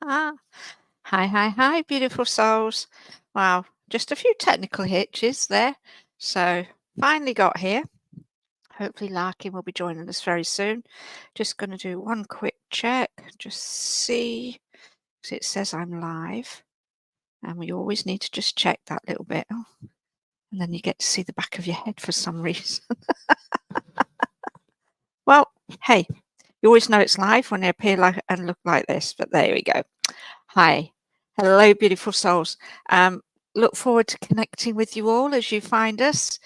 Hi, hi, beautiful souls. Wow, just a few technical hitches there. So, finally got here. Hopefully, Larkin will be joining us very soon. Just going to do one quick check, just see, 'cause it says I'm live. And we always need to just check that little bit. Oh, and then you get to see the back of your head for some reason. Well, hey, you always know it's live when they appear like and look like this, but there we go. Hi. Hello, beautiful souls. Look forward to connecting with you all as you find us.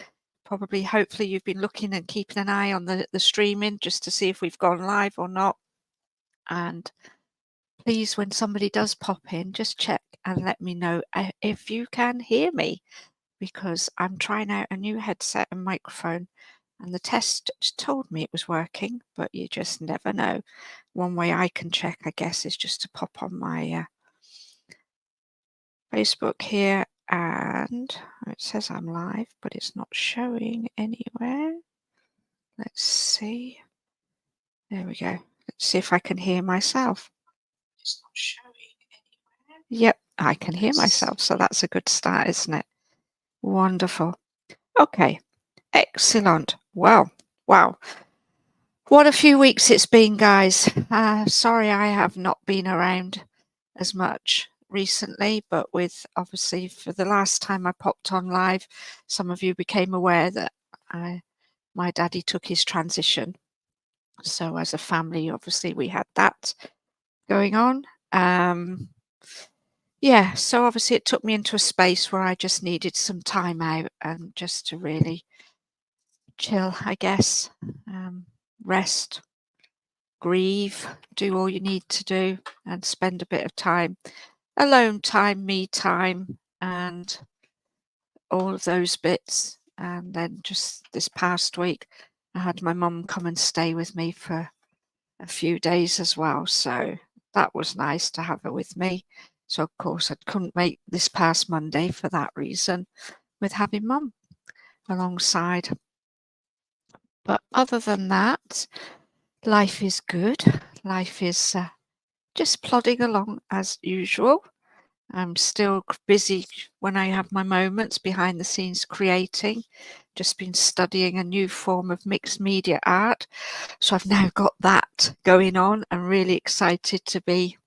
Probably, hopefully, you've been looking and keeping an eye on the streaming just to see if we've gone live or not. And please, when somebody does pop in, just check and let me know if you can hear me, because I'm trying out a new headset and microphone, and the test told me it was working, but you just never know. One way I can check, I guess, is just to pop on my Facebook here, and it says I'm live, but it's not showing anywhere. Let's see. There we go. Let's see if I can hear myself. It's not showing anywhere. Yep, I can hear myself, so that's a good start, isn't it? Wonderful. Okay, excellent. Well, wow. What a few weeks it's been, guys. Sorry I have not been around as much recently, but with obviously for the last time I popped on live, some of you became aware that my daddy took his transition. So as a family, obviously we had that going on. Yeah, so obviously it took me into a space where I just needed some time out and just to really chill, I guess, rest, grieve, do all you need to do, and spend a bit of time, alone time, me time, and all of those bits. And then just this past week, I had my mum come and stay with me for a few days as well. So that was nice to have her with me. So of course I couldn't make this past Monday for that reason, with having mum alongside. But other than that, life is good. Life is just plodding along as usual. I'm still busy when I have my moments behind the scenes creating. Just been studying a new form of mixed media art. So I've now got that going on and really excited to be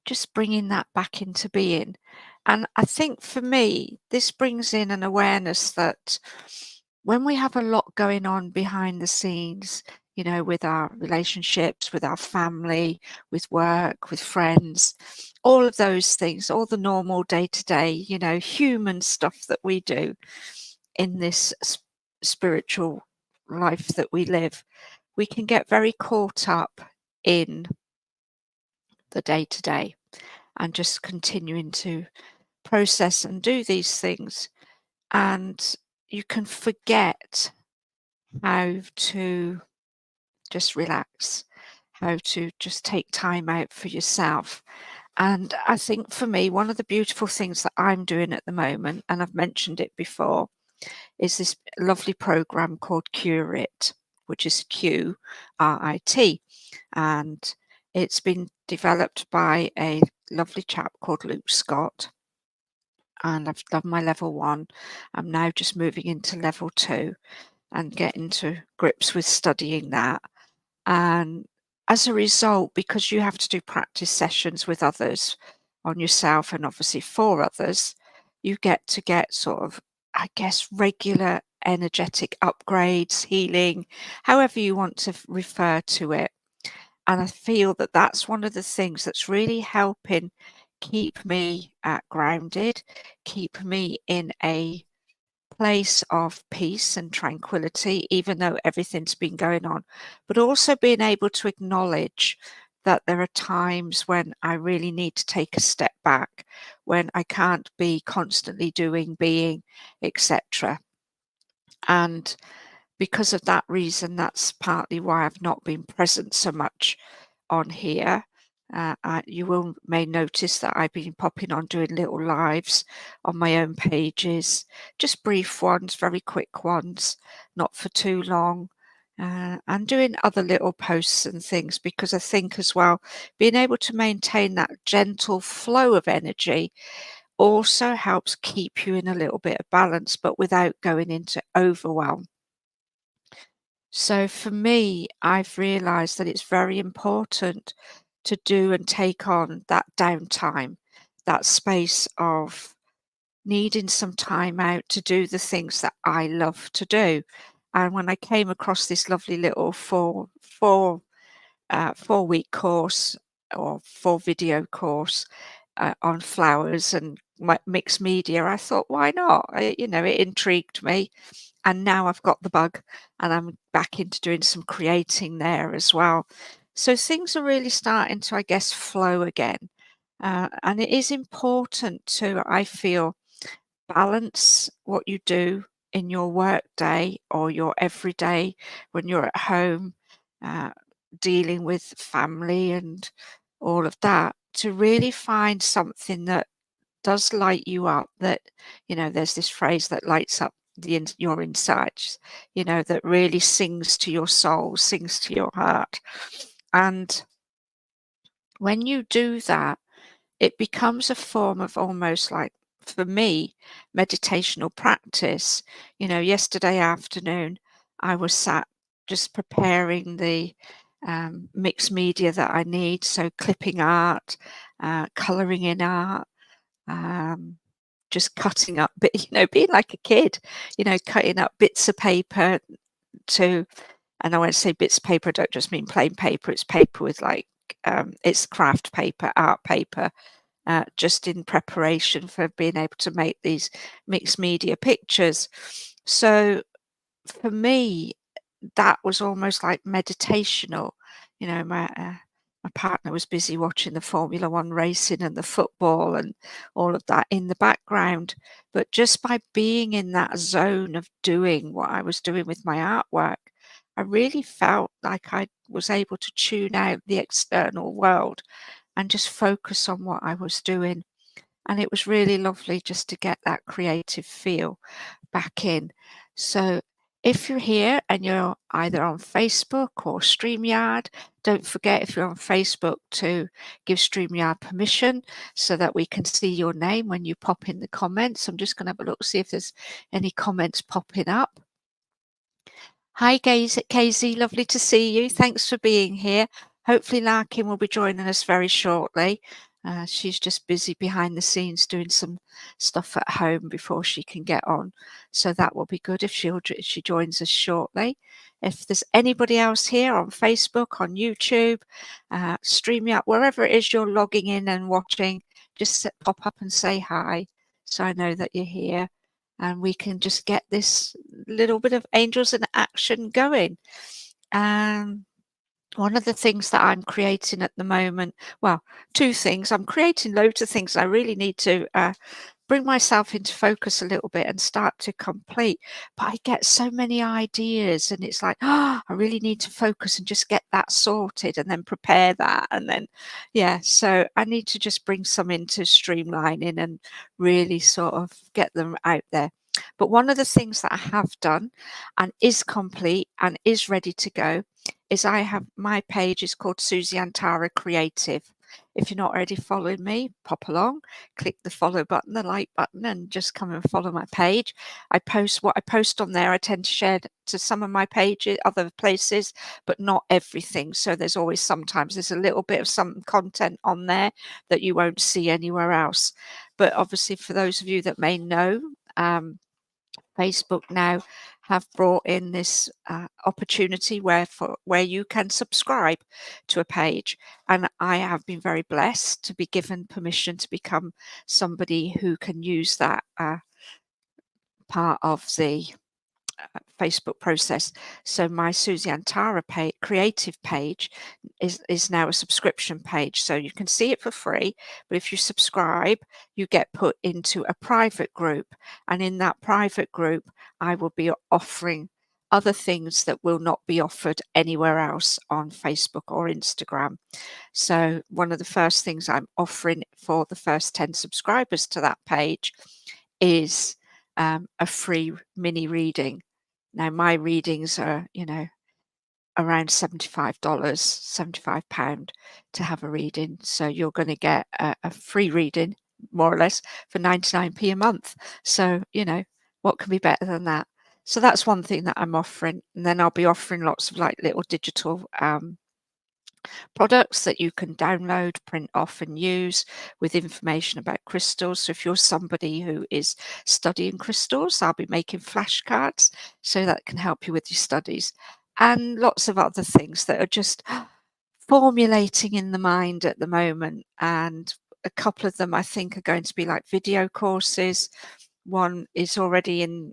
just bringing that back into being. And I think for me, this brings in an awareness that when we have a lot going on behind the scenes, you know, with our relationships, with our family, with work, with friends, all of those things, all the normal day-to-day, you know, human stuff that we do in this spiritual life that we live, we can get very caught up in the day-to-day and just continuing to process and do these things. And you can forget how to just relax, how to just take time out for yourself. And I think for me, one of the beautiful things that I'm doing at the moment, and I've mentioned it before, is this lovely program called Curate, which is Qrit. And it's been developed by a lovely chap called Luke Scott. And I've done my level 1. I'm now just moving into level 2 and getting to grips with studying that. And as a result, because you have to do practice sessions with others on yourself and obviously for others, you get to get sort of, I guess, regular energetic upgrades, healing, however you want to refer to it. And I feel that that's one of the things that's really helping keep me grounded, keep me in a place of peace and tranquility, even though everything's been going on, but also being able to acknowledge that there are times when I really need to take a step back, when I can't be constantly doing, being, etc. And because of that reason, that's partly why I've not been present so much on here. You may notice that I've been popping on doing little lives on my own pages, just brief ones, very quick ones, not for too long. and doing other little posts and things, because I think as well, being able to maintain that gentle flow of energy also helps keep you in a little bit of balance, but without going into overwhelm. So for me, I've realized that it's very important to do and take on that downtime, that space of needing some time out to do the things that I love to do. And when I came across this lovely little 4-week course or 4 video course on flowers and mixed media, I thought, why not? It intrigued me. And now I've got the bug and I'm back into doing some creating there as well. So things are really starting to, I guess, flow again. And it is important to, I feel, balance what you do in your work day or your everyday when you're at home, uh, dealing with family and all of that, to really find something that does light you up. That, there's this phrase that lights up your insides, that really sings to your soul, sings to your heart. And when you do that, it becomes a form of almost like, for me, meditational practice. Yesterday afternoon, I was sat just preparing the mixed media that I need. So clipping art, colouring in art, um, just cutting up, being like a kid, cutting up bits of paper to, and I when I say bits of paper, I don't just mean plain paper. It's paper with it's craft paper, art paper, just in preparation for being able to make these mixed media pictures. So for me, that was almost like meditational. My partner was busy watching the Formula One racing and the football and all of that in the background. But just by being in that zone of doing what I was doing with my artwork, I really felt like I was able to tune out the external world and just focus on what I was doing. And it was really lovely just to get that creative feel back in. So if you're here and you're either on Facebook or Steamyard, don't forget, if you're on Facebook, to give Steamyard permission so that we can see your name when you pop in the comments. I'm just going to have a look, see if there's any comments popping up. Hi, KZ, lovely to see you. Thanks for being here. Hopefully Larkin will be joining us very shortly. She's just busy behind the scenes doing some stuff at home before she can get on. So that will be good if she joins us shortly. If there's anybody else here on Facebook, on YouTube, StreamYard, wherever it is you're logging in and watching, just pop up and say hi so I know that you're here. And we can just get this little bit of angels in action going. One of the things that I'm creating at the moment, well, 2 things. I'm creating loads of things. I really need to bring myself into focus a little bit and start to complete. But I get so many ideas and it's like, I really need to focus and just get that sorted and then prepare that. And then, so I need to just bring some into streamlining and really sort of get them out there. But one of the things that I have done and is complete and is ready to go is my page is called Susie Antara Creative. If you're not already following me, pop along, click the follow button, the like button, and just come and follow my page. What I post on there, I tend to share to some of my pages, other places, but not everything. So sometimes there's a little bit of some content on there that you won't see anywhere else. But obviously, for those of you that may know, Facebook now have brought in this opportunity where you can subscribe to a page, and I have been very blessed to be given permission to become somebody who can use that part of the Facebook process. So my Susie Antara creative page is now a subscription page. So you can see it for free, but if you subscribe, you get put into a private group. And in that private group, I will be offering other things that will not be offered anywhere else on Facebook or Instagram. So one of the first things I'm offering for the first 10 subscribers to that page is a free mini reading. Now, my readings are, around $75, £75 to have a reading. So you're gonna get a free reading, more or less, for 99p a month. So, what can be better than that? So that's one thing that I'm offering, and then I'll be offering lots of, like, little digital, products that you can download, print off and use with information about crystals. So if you're somebody who is studying crystals, I'll be making flashcards so that can help you with your studies. And lots of other things that are just formulating in the mind at the moment. And a couple of them I think are going to be like video courses. One is already in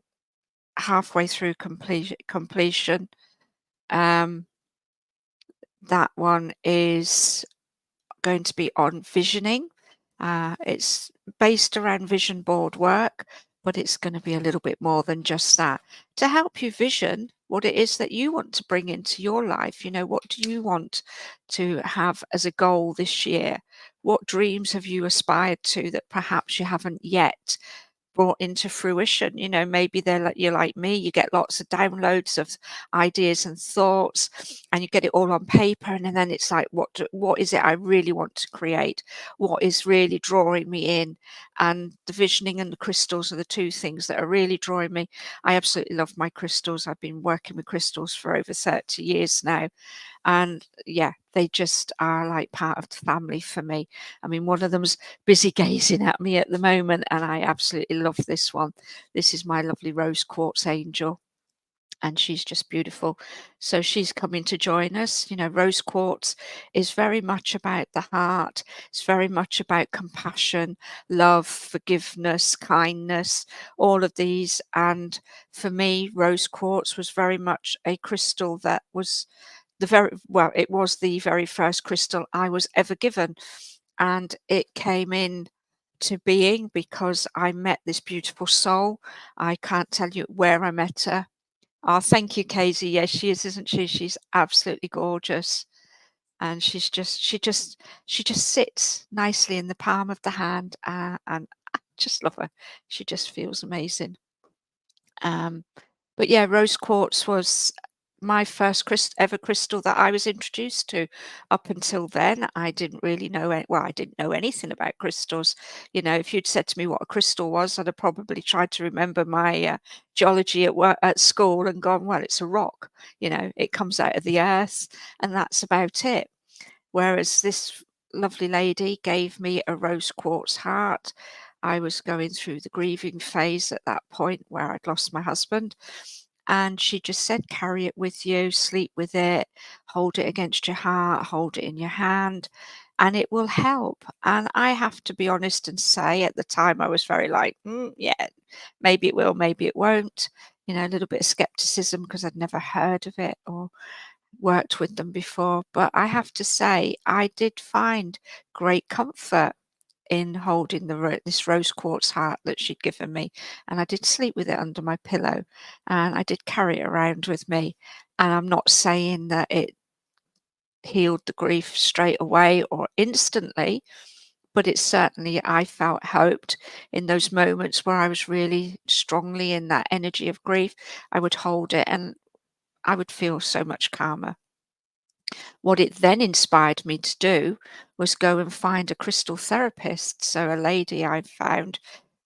halfway through completion. Um, that one is going to be on visioning. It's based around vision board work, but it's going to be a little bit more than just that to help you vision what it is that you want to bring into your life. What do you want to have as a goal this year? What dreams have you aspired to that perhaps you haven't yet brought into fruition? Maybe you're like me, you get lots of downloads of ideas and thoughts, and you get it all on paper, and then it's like, what is it I really want to create? What is really drawing me in? And the visioning and the crystals are the two things that are really drawing me. I absolutely love my crystals. I've been working with crystals for over 30 years now. And yeah, they just are like part of the family for me. I mean, one of them's busy gazing at me at the moment, and I absolutely love this one. This is my lovely rose quartz angel, and she's just beautiful. So she's coming to join us. Rose quartz is very much about the heart. It's very much about compassion, love, forgiveness, kindness, all of these. And for me, rose quartz was very much a crystal that was it was the very first crystal I was ever given, and it came in to being because I met this beautiful soul. I can't tell you where I met her. Oh, thank you, Casey. Yes, she is, isn't she? She's absolutely gorgeous, and she just sits nicely in the palm of the hand, and I just love her. She just feels amazing. Um, but yeah, rose quartz was my first ever crystal that I was introduced to. Up until then, I didn't really know I didn't know anything about crystals. If you'd said to me what a crystal was, I'd have probably tried to remember my geology at school and gone, well, it's a rock. It comes out of the earth, and that's about it. Whereas this lovely lady gave me a rose quartz heart. I was going through the grieving phase at that point where I'd lost my husband. And she just said, carry it with you, sleep with it, hold it against your heart, hold it in your hand, and it will help. And I have to be honest and say, at the time, I was very like, yeah, maybe it will, maybe it won't. A little bit of skepticism because I'd never heard of it or worked with them before. But I have to say, I did find great comfort in holding this rose quartz heart that she'd given me, and I did sleep with it under my pillow, and I did carry it around with me. And I'm not saying that it healed the grief straight away or instantly, but it certainly, I felt, helped in those moments where I was really strongly in that energy of grief. I would hold it and I would feel so much calmer. What it then inspired me to do was go and find a crystal therapist. So a lady I found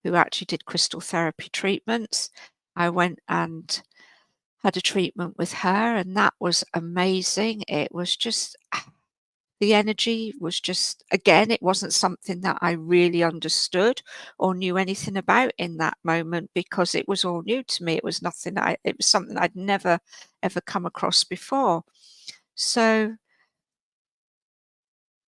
who actually did crystal therapy treatments. I went and had a treatment with her, and that was amazing. It was just the energy was just, again, it wasn't something that I really understood or knew anything about in that moment because it was all new to me. It was something I'd never ever come across before. So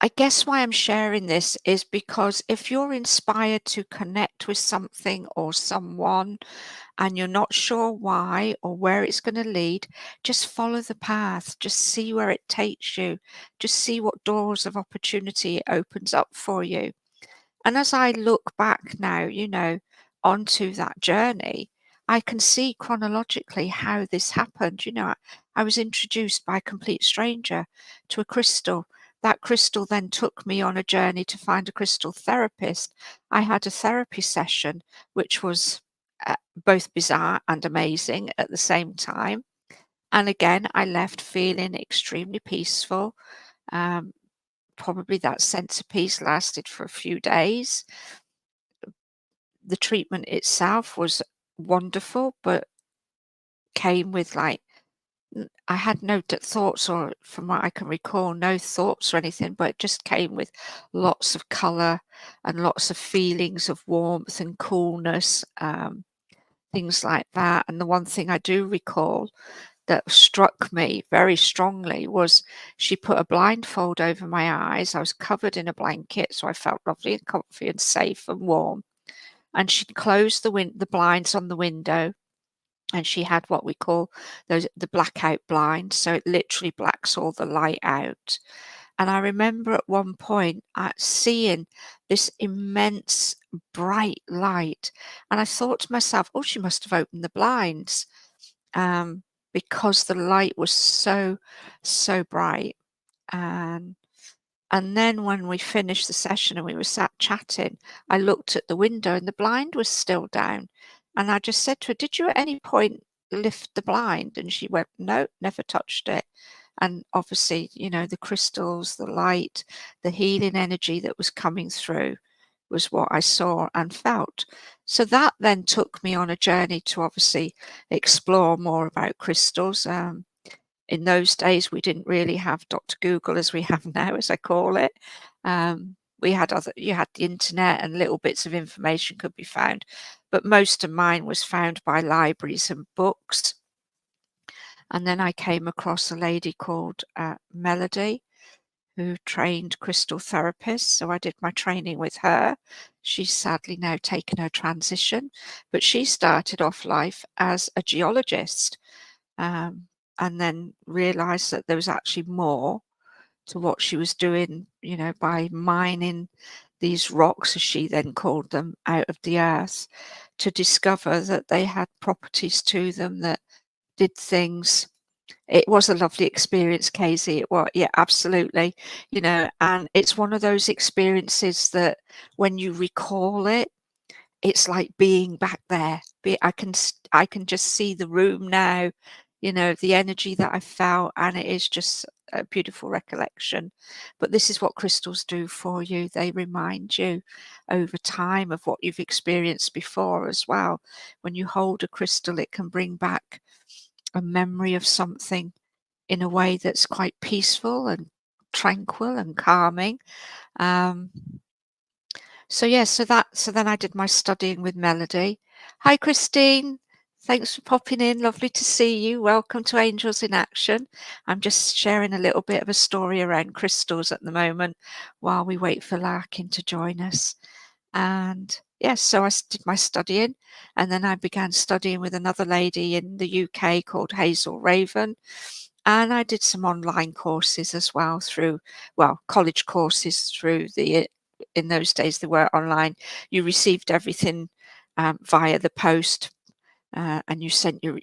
I guess why I'm sharing this is because if you're inspired to connect with something or someone and you're not sure why or where it's going to lead, just follow the path. Just see where it takes you. Just see what doors of opportunity it opens up for you. And as I look back now, onto that journey, I can see chronologically how this happened. I was introduced by a complete stranger to a crystal. That crystal then took me on a journey to find a crystal therapist. I had a therapy session, which was both bizarre and amazing at the same time. And again, I left feeling extremely peaceful. Um, Probably that sense of peace lasted for a few days. The treatment itself was wonderful, but came with like I had no thoughts, or from what I can recall, no thoughts or anything, but it just came with lots of colour and lots of feelings of warmth and coolness, things like that. And the one thing I do recall that struck me very strongly was she put a blindfold over my eyes. I was covered in a blanket, so I felt lovely and comfy and safe and warm. And she closed the blinds on the window, and she had what we call the blackout blinds, so it literally blacks all the light out. And I remember at one point, seeing this immense bright light, and I thought to myself, "Oh, she must have opened the blinds," um, because the light was so, so bright. And and then when we finished the session and we were sat chatting, I looked at the window and the blind was still down. And I just said to her, "Did you at any point lift the blind?" And she went, "No, never touched it." And obviously, the crystals, the light, the healing energy that was coming through was what I saw and felt. So that then took me on a journey to obviously explore more about crystals. In those days, we didn't really have Dr. Google as we have now, as I call it. We had you had the internet, and little bits of information could be found, but most of mine was found by libraries and books. And then I came across a lady called Melody, who trained crystal therapists. So I did my training with her. She's sadly now taken her transition, but she started off life as a geologist, and then realized that there was actually more to what she was doing, by mining these rocks, as she then called them, out of the earth, to discover that they had properties to them that did things. It was a lovely experience, Casey. It was, yeah, absolutely. And it's one of those experiences that when you recall it, it's like being back there. I can just see the room now, the energy that I felt, and it is just a beautiful recollection. But this is what crystals do for you. They remind you over time of what you've experienced before as well. When you hold a crystal, it can bring back a memory of something in a way that's quite peaceful and tranquil and calming. Um, so yeah, so then I did my studying with Melody. Hi, Christine. Thanks for popping in. Lovely to see you. Welcome to Angels in Action. I'm just sharing a little bit of a story around crystals at the moment while we wait for Larkin to join us. And yes, so I did my studying, and then I began studying with another lady in the UK called Hazel Raven. And I did some online courses as well college courses through in those days they were online. You received everything via the post, and you sent your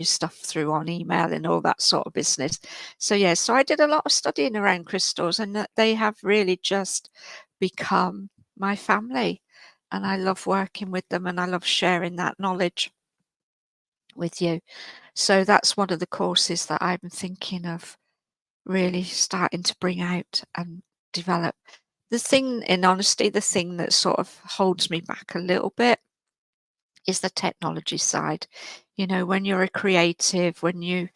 stuff through on email and all that sort of business. So yeah, so I did a lot of studying around crystals, and that they have really just become my family. And I love working with them, and I love sharing that knowledge with you. So that's one of the courses that I'm thinking of really starting to bring out and develop. In honesty, the thing that sort of holds me back a little bit is the technology side. When you're a creative, when you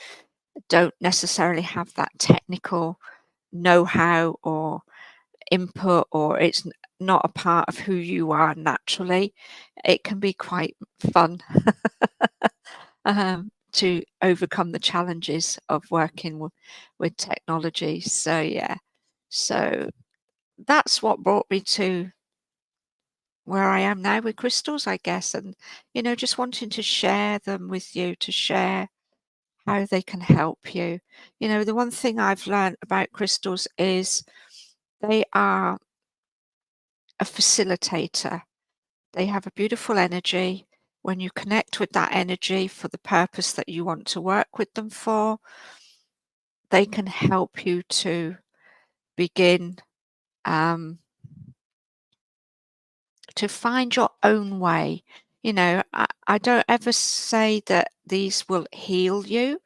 don't necessarily have that technical know-how or input, or it's not a part of who you are naturally, it can be quite fun to overcome the challenges of working with technology. So yeah, so that's what brought me to where I am now with crystals, I guess, and just wanting to share them with you, to share how they can help you. The one thing I've learned about crystals is they are a facilitator. They have a beautiful energy. When you connect with that energy for the purpose that you want to work with them for, they can help you to begin to find your own way I don't ever say that these will heal you.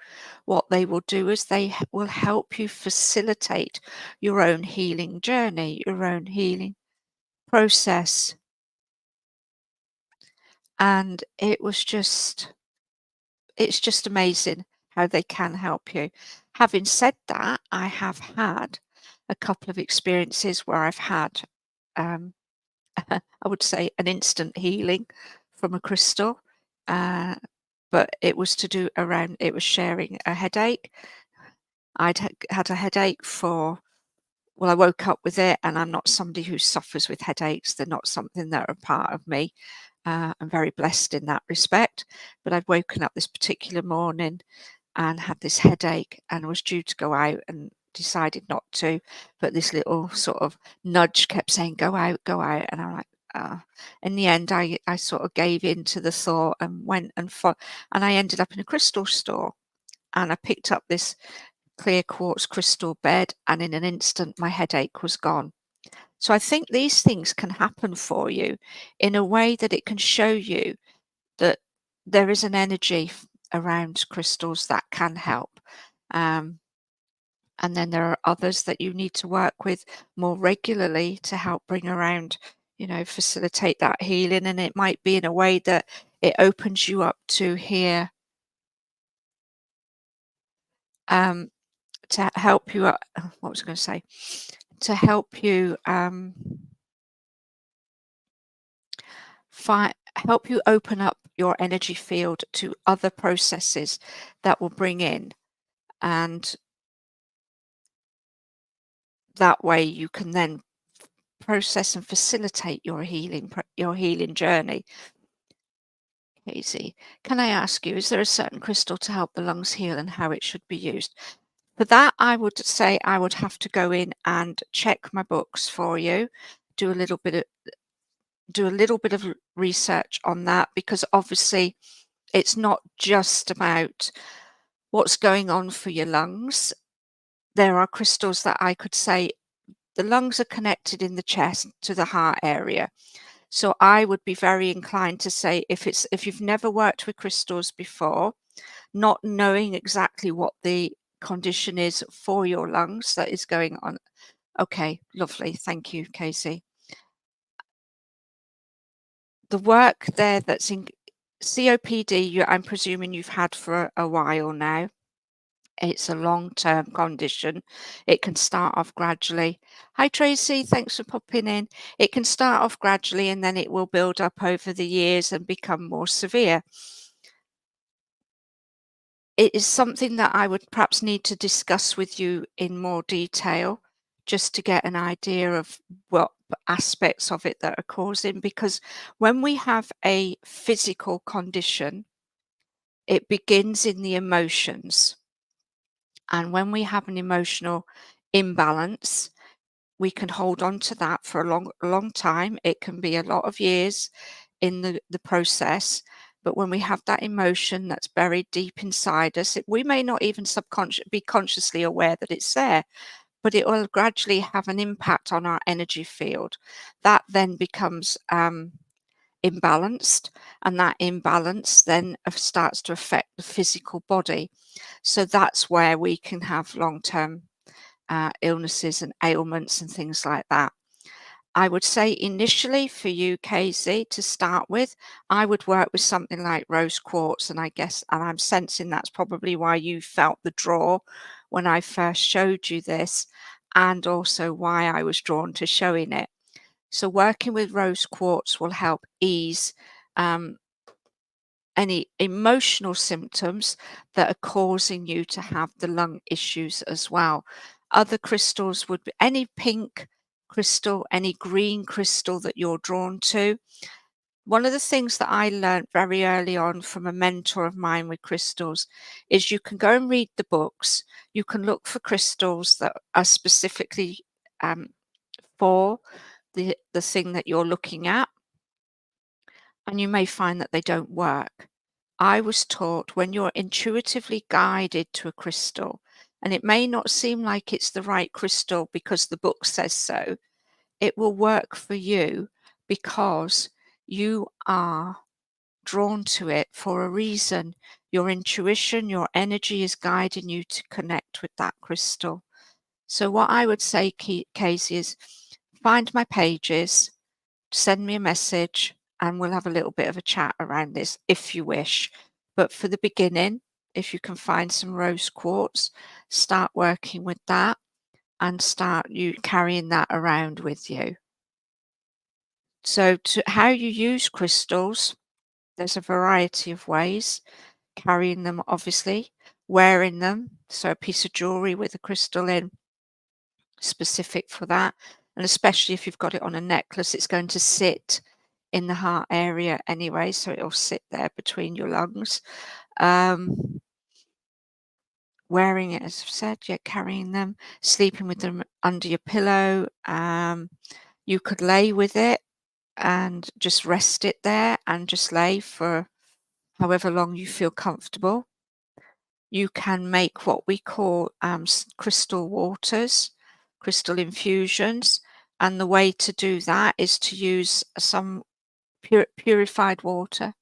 What they will do is will help you facilitate your own healing journey, your own healing process. And it's just amazing how they can help you. Having said that, I have had a couple of experiences where I've had, um, I would say, an instant healing from a crystal. Uh, but it was sharing a headache. Had a headache for well, I woke up with it, and I'm not somebody who suffers with headaches. They're not something that are a part of me. I'm very blessed in that respect. But I'd woken up this particular morning and had this headache and was due to go out and decided not to. But this little sort of nudge kept saying, go out. And I'm like, "Ah." In the end, I sort of gave in to the thought and went and I ended up in a crystal store and I picked up this clear quartz crystal bed, and in an instant, my headache was gone. So I think these things can happen for you in a way that it can show you that there is an energy around crystals that can help. Um, and then there are others that you need to work with more regularly to help bring around, facilitate that healing. And it might be in a way that it opens you up to hear, um, to help you. What was I going to say? To help you help you open up your energy field to other processes that will bring in, and that way you can then process and facilitate your healing journey. Easy. Can I ask you, is there a certain crystal to help the lungs heal and how it should be used? For that, I would say I would have to go in and check my books for you, do a little bit of research on that, because obviously it's not just about what's going on for your lungs. There are crystals that I could say the lungs are connected in the chest to the heart area. So I would be very inclined to say if you've never worked with crystals before, not knowing exactly what the condition is for your lungs that is going on. Okay, lovely. Thank you, Casey. The work there that's in COPD, I'm presuming you've had for a while now. It's a long-term condition. It can start off gradually. Hi, Tracy. Thanks for popping in. It can start off gradually and then it will build up over the years and become more severe. It is something that I would perhaps need to discuss with you in more detail just to get an idea of what aspects of it that are causing, because when we have a physical condition, it begins in the emotions. And when we have an emotional imbalance, we can hold on to that for a long time. It can be a lot of years in the process. But when we have that emotion that's buried deep inside us, we may not even be consciously aware that it's there, but it will gradually have an impact on our energy field. That then becomes imbalanced, and that imbalance then starts to affect the physical body. So that's where we can have long-term illnesses and ailments and things like that. I would say initially for you, Casey, to start with, I would work with something like rose quartz, and I'm sensing that's probably why you felt the draw when I first showed you this, and also why I was drawn to showing it. So working with rose quartz will help ease um, any emotional symptoms that are causing you to have the lung issues as well. Other crystals would be any pink crystal, any green crystal that you're drawn to. One of the things that I learned very early on from a mentor of mine with crystals is you can go and read the books. You can look for crystals that are specifically for the thing that you're looking at, and you may find that they don't work. I was taught when you're intuitively guided to a crystal, and it may not seem like it's the right crystal because the book says so, it will work for you because you are drawn to it for a reason. Your intuition, your energy is guiding you to connect with that crystal. So what I would say, Casey, is find my pages, send me a message, and we'll have a little bit of a chat around this if you wish. But for the beginning, if you can find some rose quartz, start working with that and start you carrying that around with you. So how you use crystals, there's a variety of ways. Carrying them, obviously, wearing them, so a piece of jewelry with a crystal in, specific for that, and especially if you've got it on a necklace, it's going to sit in the heart area anyway, so it'll sit there between your lungs. Wearing it, as I've said, yeah, carrying them, sleeping with them under your pillow. You could lay with it and just rest it there and just lay for however long you feel comfortable. You can make what we call crystal waters, crystal infusions, and the way to do that is to use some purified water.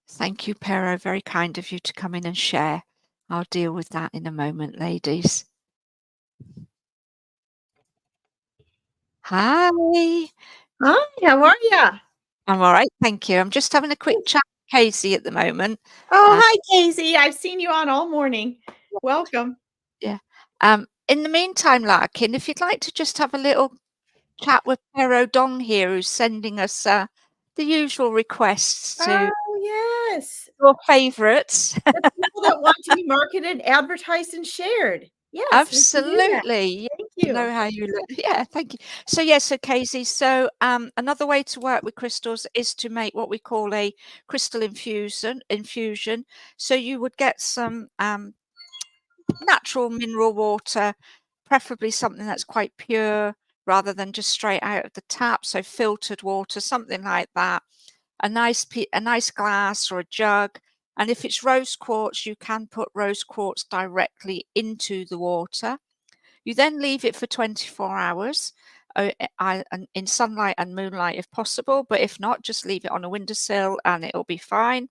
Thank you, Pero. Very kind of you to come in and share. I'll deal with that in a moment, ladies. Hi. Hi, how are you? I'm all right, thank you. I'm just having a quick chat with Casey at the moment. Oh, hi, Casey. I've seen you on all morning. Welcome. Yeah. In the meantime, Larkin, if you'd like to just have a little chat with Pero Dong here, who's sending us the usual requests to Oh, yes. your favourites. The people that want to be marketed, advertised, and shared. Yes, we can do that. Absolutely. Yeah, Thank I know you. how you look. Yeah, thank you. So yes, so Casey, so another way to work with crystals is to make what we call a crystal infusion. So you would get some natural mineral water, preferably something that's quite pure rather than just straight out of the tap, so filtered water, something like that. A nice glass or a jug, and if it's rose quartz, you can put rose quartz directly into the water. You then leave it for 24 hours, in sunlight and moonlight if possible, but if not, just leave it on a windowsill and it'll be fine.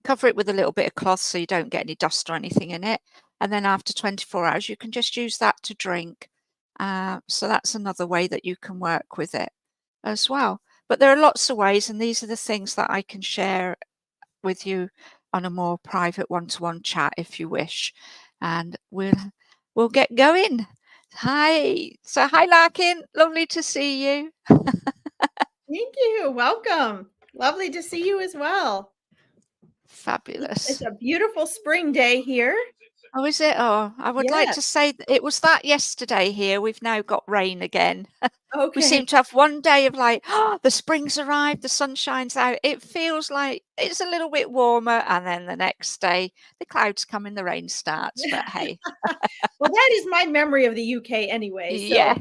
Cover it with a little bit of cloth so you don't get any dust or anything in it. And then after 24 hours, you can just use that to drink. So that's another way that you can work with it as well. But there are lots of ways, and these are the things that I can share with you on a more private one-to-one chat if you wish. And we'll get going. Hi. So hi, Larkin. Lovely to see you. Thank you. Welcome. Lovely to see you as well. Fabulous. It's a beautiful spring day here. Oh, is it? Oh, I would like to say it was that yesterday here. We've now got rain again. We seem Okay. to have one day of like, oh, the spring's arrived, the sun shines out. It feels like it's a little bit warmer, and then the next day the clouds come and the rain starts. But hey, Well, that is my memory of the UK anyway. So yeah,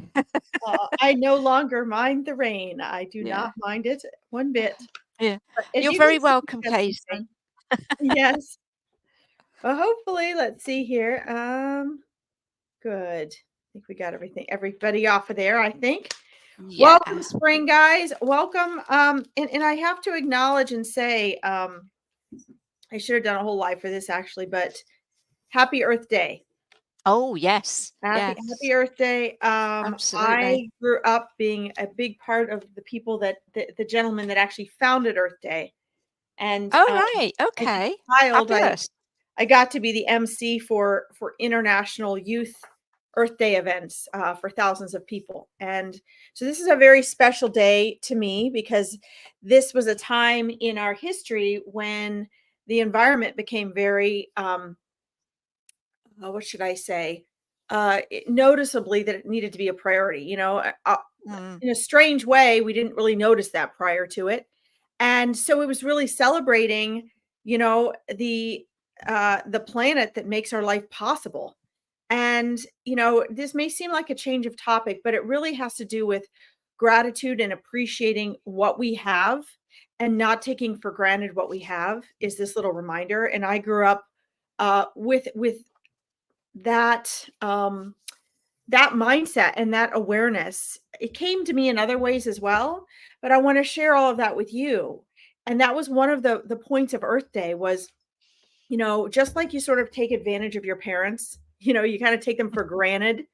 I no longer mind the rain. I do yeah, not mind it one bit. yeah. But as You're you can very see, welcome, we've got some Casey. sun. Yes. Well, hopefully, let's see here. Good. I think we got everybody off of there, I think. Yeah. Welcome, spring guys. Welcome. And I have to acknowledge and say, I should have done a whole live for this actually, but happy Earth Day. Oh yes, Happy yes, Earth Day. absolutely. I grew up being a big part of the people that the gentleman that actually founded Earth Day. And Oh right, as a okay, child, fabulous. I got to be the MC for international youth Earth Day events for thousands of people. And so this is a very special day to me because this was a time in our history when the environment became very, what should I say, noticeably that it needed to be a priority. Mm. In a strange way, we didn't really notice that prior to it. And so it was really celebrating, you know, the planet that makes our life possible. And, this may seem like a change of topic, but it really has to do with gratitude and appreciating what we have and not taking for granted what we have is this little reminder. And I grew up with that that mindset and that awareness, it came to me in other ways as well, but I want to share all of that with you. And that was one of the points of Earth Day was, just like you sort of take advantage of your parents, you kind of take them for granted.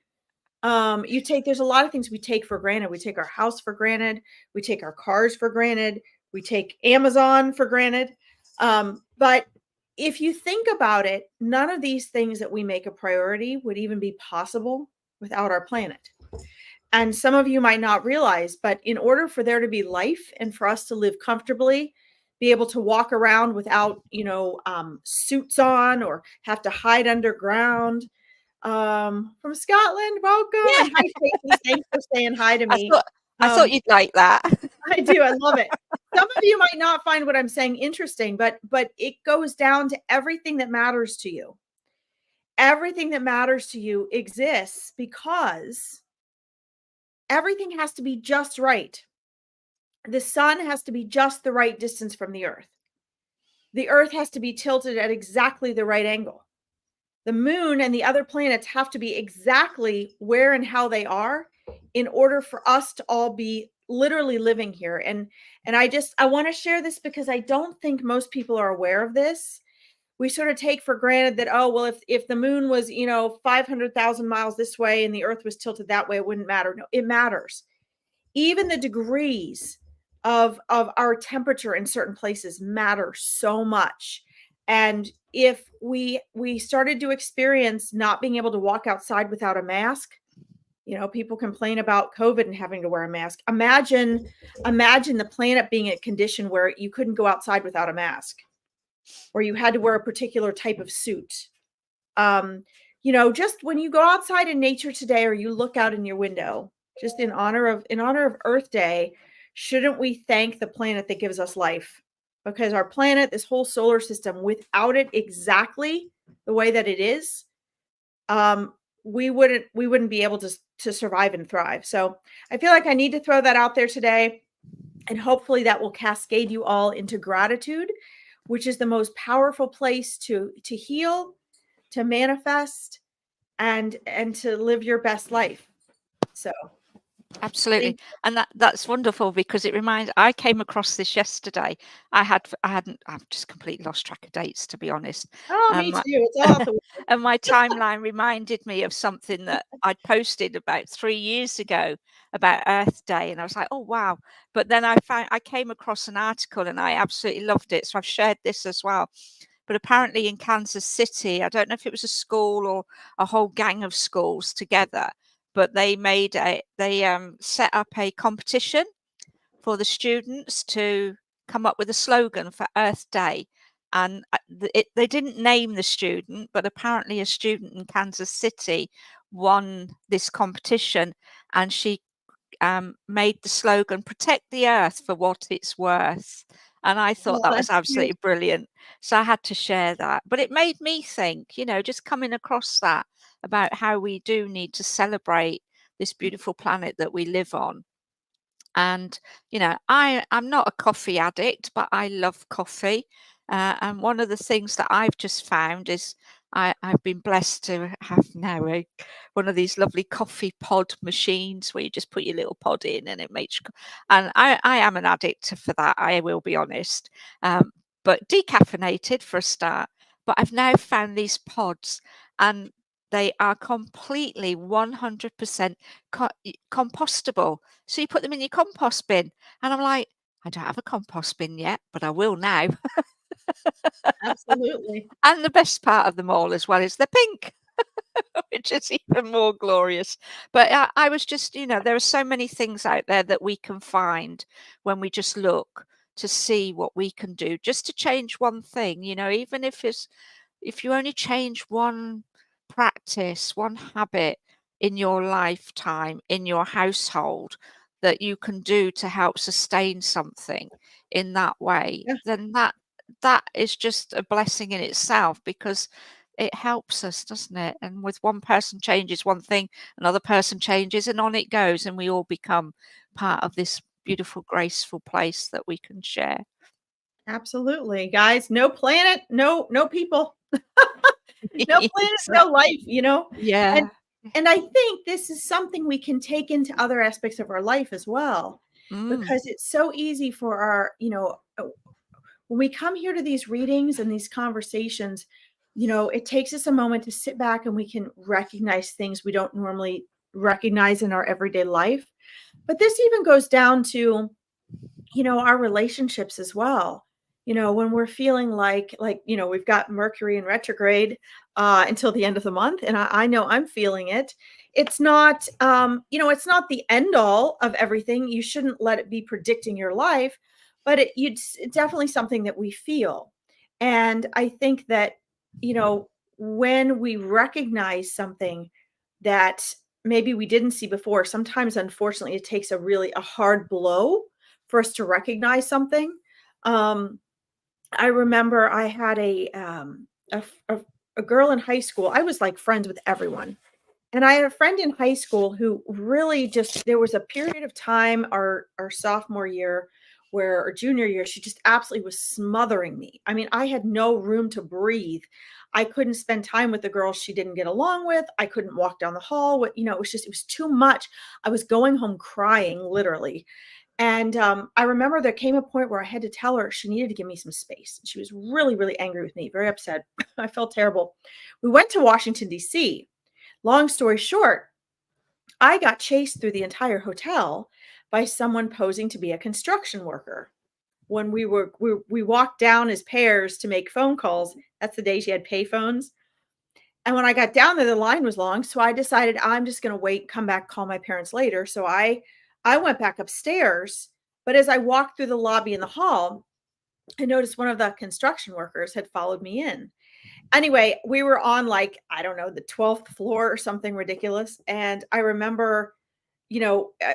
There's a lot of things we take for granted. We take our house for granted. We take our cars for granted. We take Amazon for granted. But if you think about it, none of these things that we make a priority would even be possible without our planet. And some of you might not realize, but in order for there to be life and for us to live comfortably, be able to walk around without, suits on or have to hide underground. From Scotland, welcome. Yeah. And hi, Tracy. Thanks for saying hi to I me. thought I thought you'd like that. I do. I love it. Some of you might not find what I'm saying interesting, but it goes down to everything that matters to you. Everything that matters to you exists because everything has to be just right. The sun has to be just the right distance from the earth. The earth has to be tilted at exactly the right angle. The moon and the other planets have to be exactly where and how they are in order for us to all be literally living here. And I want to share this because I don't think most people are aware of this. We sort of take for granted that, oh, well, if the moon was, 500,000 miles this way and the earth was tilted that way, it wouldn't matter. No, it matters. Even the degrees of our temperature in certain places matter so much. And if we started to experience not being able to walk outside without a mask, people complain about COVID and having to wear a mask. Imagine the planet being a condition where you couldn't go outside without a mask, or you had to wear a particular type of suit. Just when you go outside in nature today, or you look out in your window, just in honor of Earth Day, shouldn't we thank the planet that gives us life? Because our planet, this whole solar system, without it exactly the way that it is, we wouldn't be able to survive and thrive. So I feel like I need to throw that out there today, and hopefully that will cascade you all into gratitude, which is the most powerful place to heal, to manifest, and to live your best life. So Absolutely. And that's wonderful, because it reminds, I came across this yesterday. I've just completely lost track of dates, to be honest. Oh, me too. It's all out the window. And my timeline reminded me of something that I'd posted about 3 years ago about Earth Day. And I was like, oh, wow. But then I came across an article and I absolutely loved it. So I've shared this as well. But apparently in Kansas City, I don't know if it was a school or a whole gang of schools together, but they set up a competition for the students to come up with a slogan for Earth Day. And they didn't name the student, but apparently a student in Kansas City won this competition, and she made the slogan, "Protect the Earth for what it's worth." And I thought Oh, that was that's absolutely cute. brilliant. So I had to share that. But it made me think, just coming across that, about how we do need to celebrate this beautiful planet that we live on. And, I'm not a coffee addict, but I love coffee. And one of the things that I've just found is I've been blessed to have now one of these lovely coffee pod machines where you just put your little pod in and it makes. And I am an addict for that, I will be honest. But decaffeinated for a start. But I've now found these pods, and they are completely 100% compostable. So you put them in your compost bin. And I'm like, I don't have a compost bin yet, but I will now. Absolutely. And the best part of them all as well is they're pink, which is even more glorious. But I was just, there are so many things out there that we can find when we just look to see what we can do just to change one thing, even if you only change one practice, one habit in your lifetime, in your household, that you can do to help sustain something in that way, Yeah, then that is just a blessing in itself, because it helps us, doesn't it? And with one person changes one thing, another person changes, and on it goes, and we all become part of this beautiful, graceful place that we can share. absolutely. Guys, no planet, no people. No planet, no life, And Yeah. And I think this is something we can take into other aspects of our life as well, Mm. because it's so easy for our, when we come here to these readings and these conversations, it takes us a moment to sit back and we can recognize things we don't normally recognize in our everyday life. But this even goes down to, our relationships as well. When we're feeling we've got Mercury in retrograde until the end of the month, and I know I'm feeling it. It's not, it's not the end all of everything. You shouldn't let it be predicting your life, but it's definitely something that we feel. And I think that, when we recognize something that maybe we didn't see before, sometimes unfortunately it takes a hard blow for us to recognize something. Um, I remember I had a girl in high school. I was like friends with everyone. And I had a friend in high school who really just, there was a period of time, our sophomore year, where, or junior year, she just absolutely was smothering me. I mean, I had no room to breathe. I couldn't spend time with the girls she didn't get along with. I couldn't walk down the hall. It was too much. I was going home crying, literally. And I remember there came a point where I had to tell her she needed to give me some space. She was really, really angry with me, very upset. I felt terrible. We went to Washington, D.C. Long story short, I got chased through the entire hotel by someone posing to be a construction worker. When we walked down as pairs to make phone calls, that's the day she had pay phones. And when I got down there, the line was long. So I decided I'm just going to wait, come back, call my parents later. So I went back upstairs. But as I walked through the lobby in the hall, I noticed one of the construction workers had followed me in. Anyway, we were on I don't know, the 12th floor or something ridiculous. And I remember,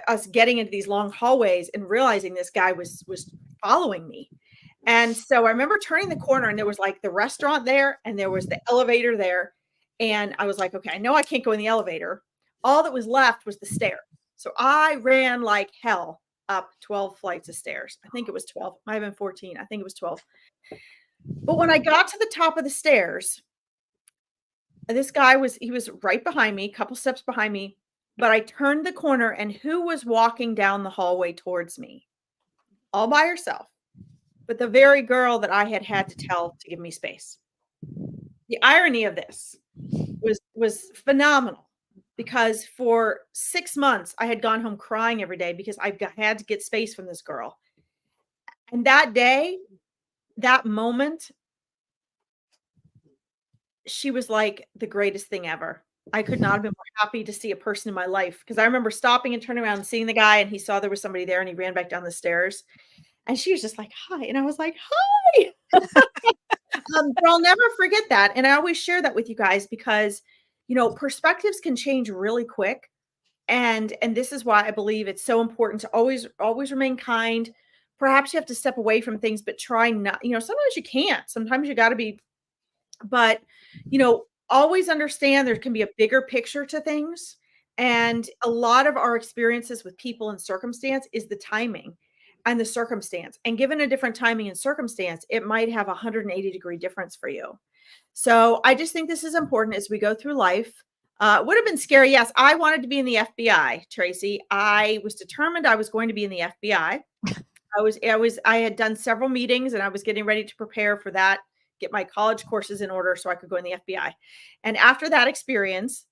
us getting into these long hallways and realizing this guy was following me. And so I remember turning the corner and there was the restaurant there and there was the elevator there. And I was like, okay, I know I can't go in the elevator. All that was left was the stairs. So I ran like hell up 12 flights of stairs. I think it was 12. Might have been 14. I think it was 12. But when I got to the top of the stairs, this guy was right behind me, a couple steps behind me, but I turned the corner and who was walking down the hallway towards me? All by herself, but the very girl that I had to tell to give me space. The irony of this was phenomenal because for 6 months I had gone home crying every day because had to get space from this girl. And that day, that moment, she was like the greatest thing ever. I could not have been more happy to see a person in my life because I remember stopping and turning around and seeing the guy and he saw there was somebody there and he ran back down the stairs and she was just like, "Hi." And I was like, "Hi." But I'll never forget that. And I always share that with you guys because, perspectives can change really quick. And this is why I believe it's so important to always remain kind. Perhaps you have to step away from things, but try not, sometimes you can't. Sometimes you got to be, but always understand there can be a bigger picture to things. And a lot of our experiences with people and circumstance is the timing and the circumstance. And given a different timing and circumstance, it might have a 180-degree difference for you. So I just think this is important as we go through life. Would have been scary. Yes, I wanted to be in the FBI, Tracy. I was determined I was going to be in the FBI. I had done several meetings and I was getting ready to prepare for that, get my college courses in order so I could go in the FBI. And after that experience,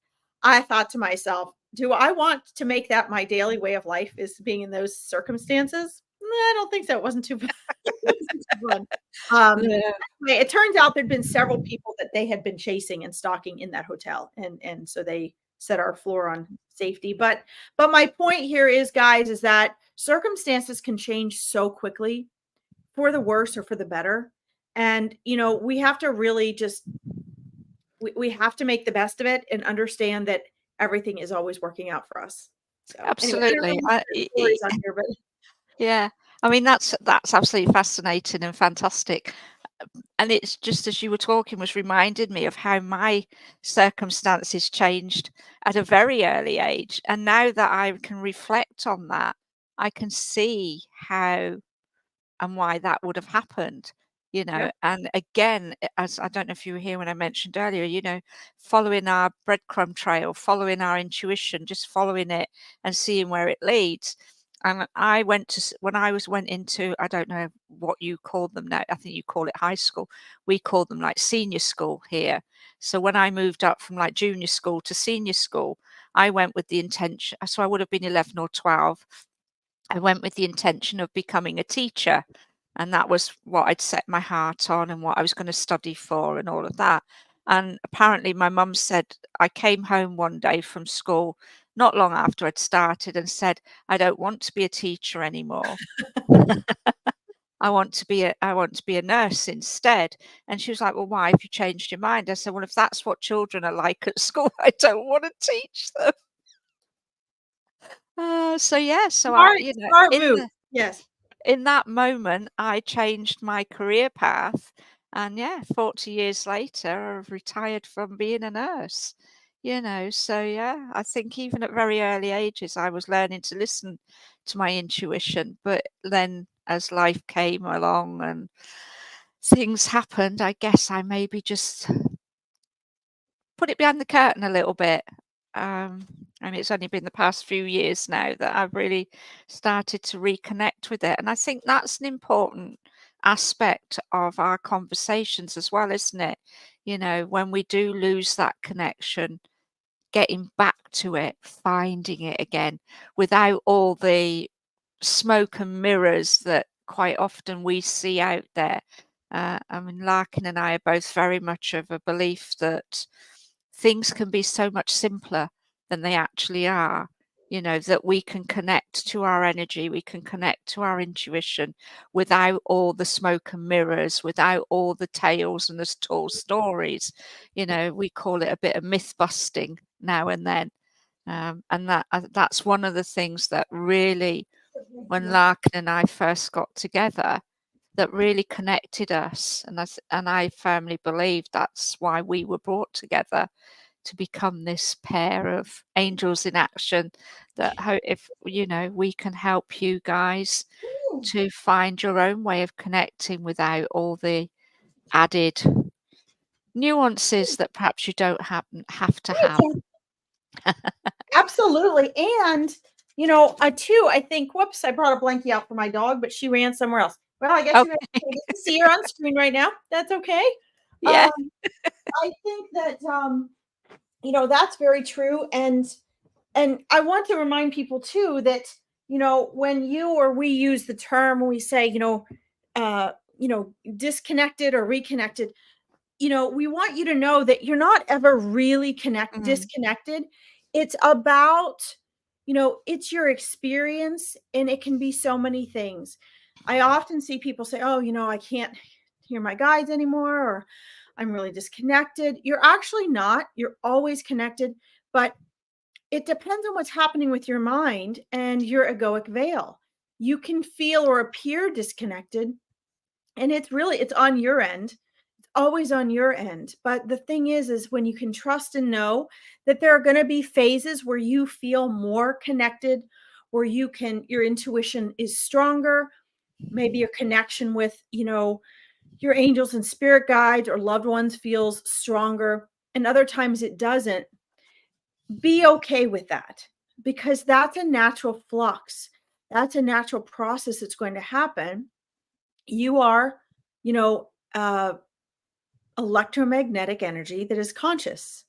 I thought to myself, do I want to make that my daily way of life, is being in those circumstances? I don't think so. It wasn't too bad. Fun. Yeah. It turns out there'd been several people that they had been chasing and stalking in that hotel. And so they set our floor on safety. But my point here is, guys, is that circumstances can change so quickly for the worse or for the better. And, we have to really just, we have to make the best of it and understand that everything is always working out for us. So anyway, I don't know Absolutely. if there's stories on here, but Yeah. I mean, that's absolutely fascinating and fantastic. And it's just as you were talking was reminded me of how my circumstances changed at a very early age. And now that I can reflect on that, I can see how and why that would have happened. Yeah. And again, as I don't know if you were here when I mentioned earlier, following our breadcrumb trail, following our intuition, just following it and seeing where it leads. And I went to when I went into, I don't know what you call them now. I think you call it high school. We call them like senior school here. So when I moved up from like junior school to senior school, I went with the intention. So I would have been 11 or 12. I went with the intention of becoming a teacher. And that was what I'd set my heart on and what I was going to study for and all of that. And apparently, my mum said, I came home one day from school not long after I'd started and said, I don't want to be a teacher anymore. I want to be a nurse instead. And she was like, well, why have you changed your mind? I said, well, if that's what children are like at school, I don't want to teach them. So yeah, so I, Smart move. Yes. in that moment, I changed my career path. And yeah, 40 years later, I've retired from being a nurse. So yeah, I think even at very early ages, I was learning to listen to my intuition. But then as life came along and things happened, I guess I maybe just put it behind the curtain a little bit. And it's only been the past few years now that I've really started to reconnect with it. And I think that's an important aspect of our conversations as well, isn't it? When we do lose that connection, getting back to it, finding it again without all the smoke and mirrors that quite often we see out there. I mean, Larkin and I are both very much of a belief that things can be so much simpler than they actually are. That we can connect to our energy, we can connect to our intuition without all the smoke and mirrors, without all the tales and the tall stories. We call it a bit of myth busting now and then. And that's one of the things that really, when Larkin and I first got together, that really connected us. And I firmly believe that's why we were brought together, to become this pair of angels in action, that if we can help you guys to find your own way of connecting without all the added nuances that perhaps you don't have to have. Absolutely. And, too, I think, whoops, I brought a blankie out for my dog, but she ran somewhere else. Well, I guess you Okay. get to see her on screen right now. That's okay. Yeah. I think that, that's very true. And I want to remind people too that, when you or we use the term, when we say, disconnected or reconnected, we want you to know that you're not ever really Mm. disconnected. It's about, it's your experience, and it can be so many things. I often see people say, oh, I can't hear my guides anymore, or I'm really disconnected. You're actually not. You're always connected, but it depends on what's happening with your mind and your egoic veil. You can feel or appear disconnected, and it's on your end, always on your end. But the thing is when you can trust and know that there are going to be phases where you feel more connected, where your intuition is stronger, maybe your connection with, your angels and spirit guides or loved ones feels stronger, and other times it doesn't. Be okay with that, because that's a natural flux. That's a natural process that's going to happen. You are, you know, uh, electromagnetic energy that is conscious,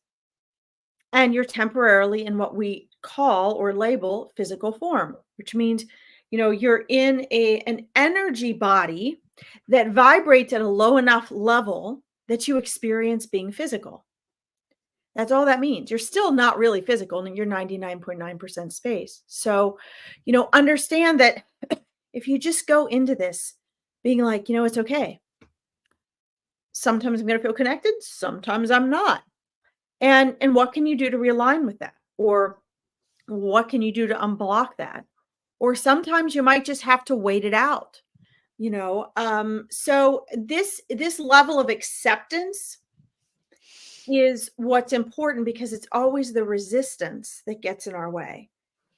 and you're temporarily in what we call or label physical form, which means you're in an energy body that vibrates at a low enough level that you experience being physical. That's all that means. You're still not really physical, and you're 99.9% space. So understand that if you just go into this being like, it's okay, sometimes I'm going to feel connected, sometimes I'm not. And what can you do to realign with that? Or what can you do to unblock that? Or sometimes you might just have to wait it out. So this level of acceptance is what's important, because it's always the resistance that gets in our way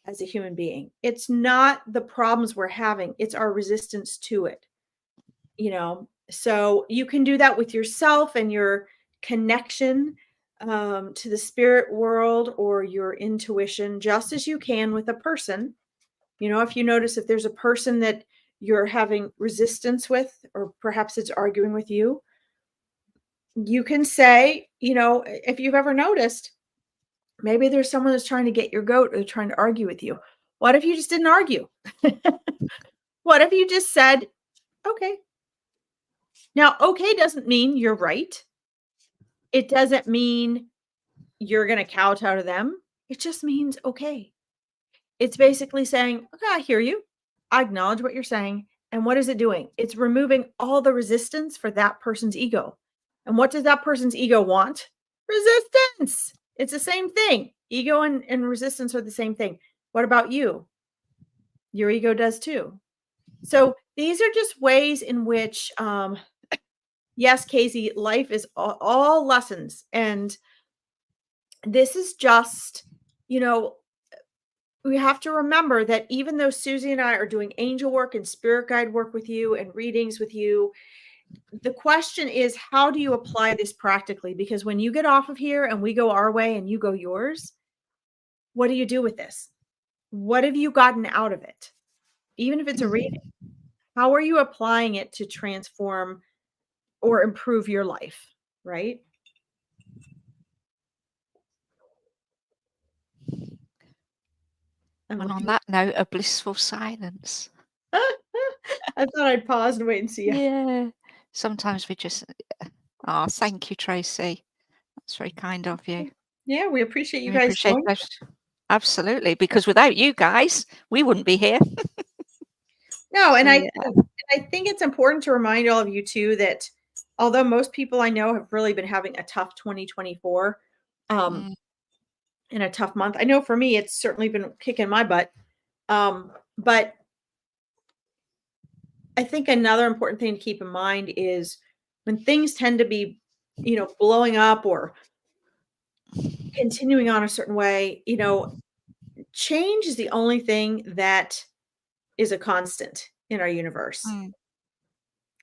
as a human being. It's not the problems we're having, it's our resistance to it. So you can do that with yourself and your connection to the spirit world or your intuition, just as you can with a person. If you notice if there's a person that you're having resistance with, or perhaps it's arguing with you, you can say, if you've ever noticed, maybe there's someone that's trying to get your goat or trying to argue with you. What if you just didn't argue? What if you just said, okay? Now, okay doesn't mean you're right. It doesn't mean you're going to kowtow to them. It just means okay. It's basically saying, okay, I hear you. I acknowledge what you're saying. And what is it doing? It's removing all the resistance for that person's ego. And what does that person's ego want? Resistance. It's the same thing. Ego and resistance are the same thing. What about you? Your ego does too. So these are just ways in which, yes, Casey, life is all lessons. And this is just, we have to remember that even though Susie and I are doing angel work and spirit guide work with you and readings with you, the question is, how do you apply this practically? Because when you get off of here and we go our way and you go yours, what do you do with this? What have you gotten out of it? Even if it's a reading, how are you applying it to transform or improve your life? Right? And on that note, a blissful silence. I thought I'd pause and wait and see. Yeah. Sometimes we just, oh, thank you, Tracy. That's very kind of you. Yeah, we appreciate you We guys appreciate joining. that. Absolutely, because without you guys, we wouldn't be here. No, and So, I think it's important to remind all of you too that although most people I know have really been having a tough 2024, mm, in a tough month. I know for me, it's certainly been kicking my butt. But I think another important thing to keep in mind is when things tend to be, blowing up or continuing on a certain way, change is the only thing that is a constant in our universe. mm,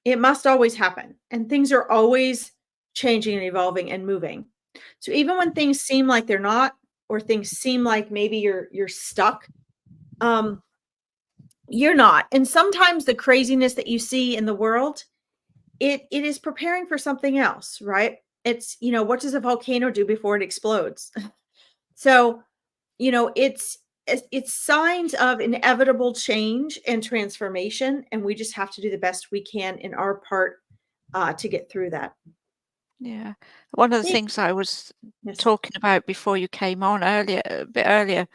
It must always happen, and things are always changing and evolving and moving. So even when things seem like they're not, or things seem like maybe you're stuck, um, you're not. And sometimes the craziness that you see in the world, it is preparing for something else, right? It's, what does a volcano do before it explodes? So, it's signs of inevitable change and transformation, and we just have to do the best we can in our part to get through that. yeah. One of the Hey, things I was yes. talking about before you came on earlier, a bit earlier,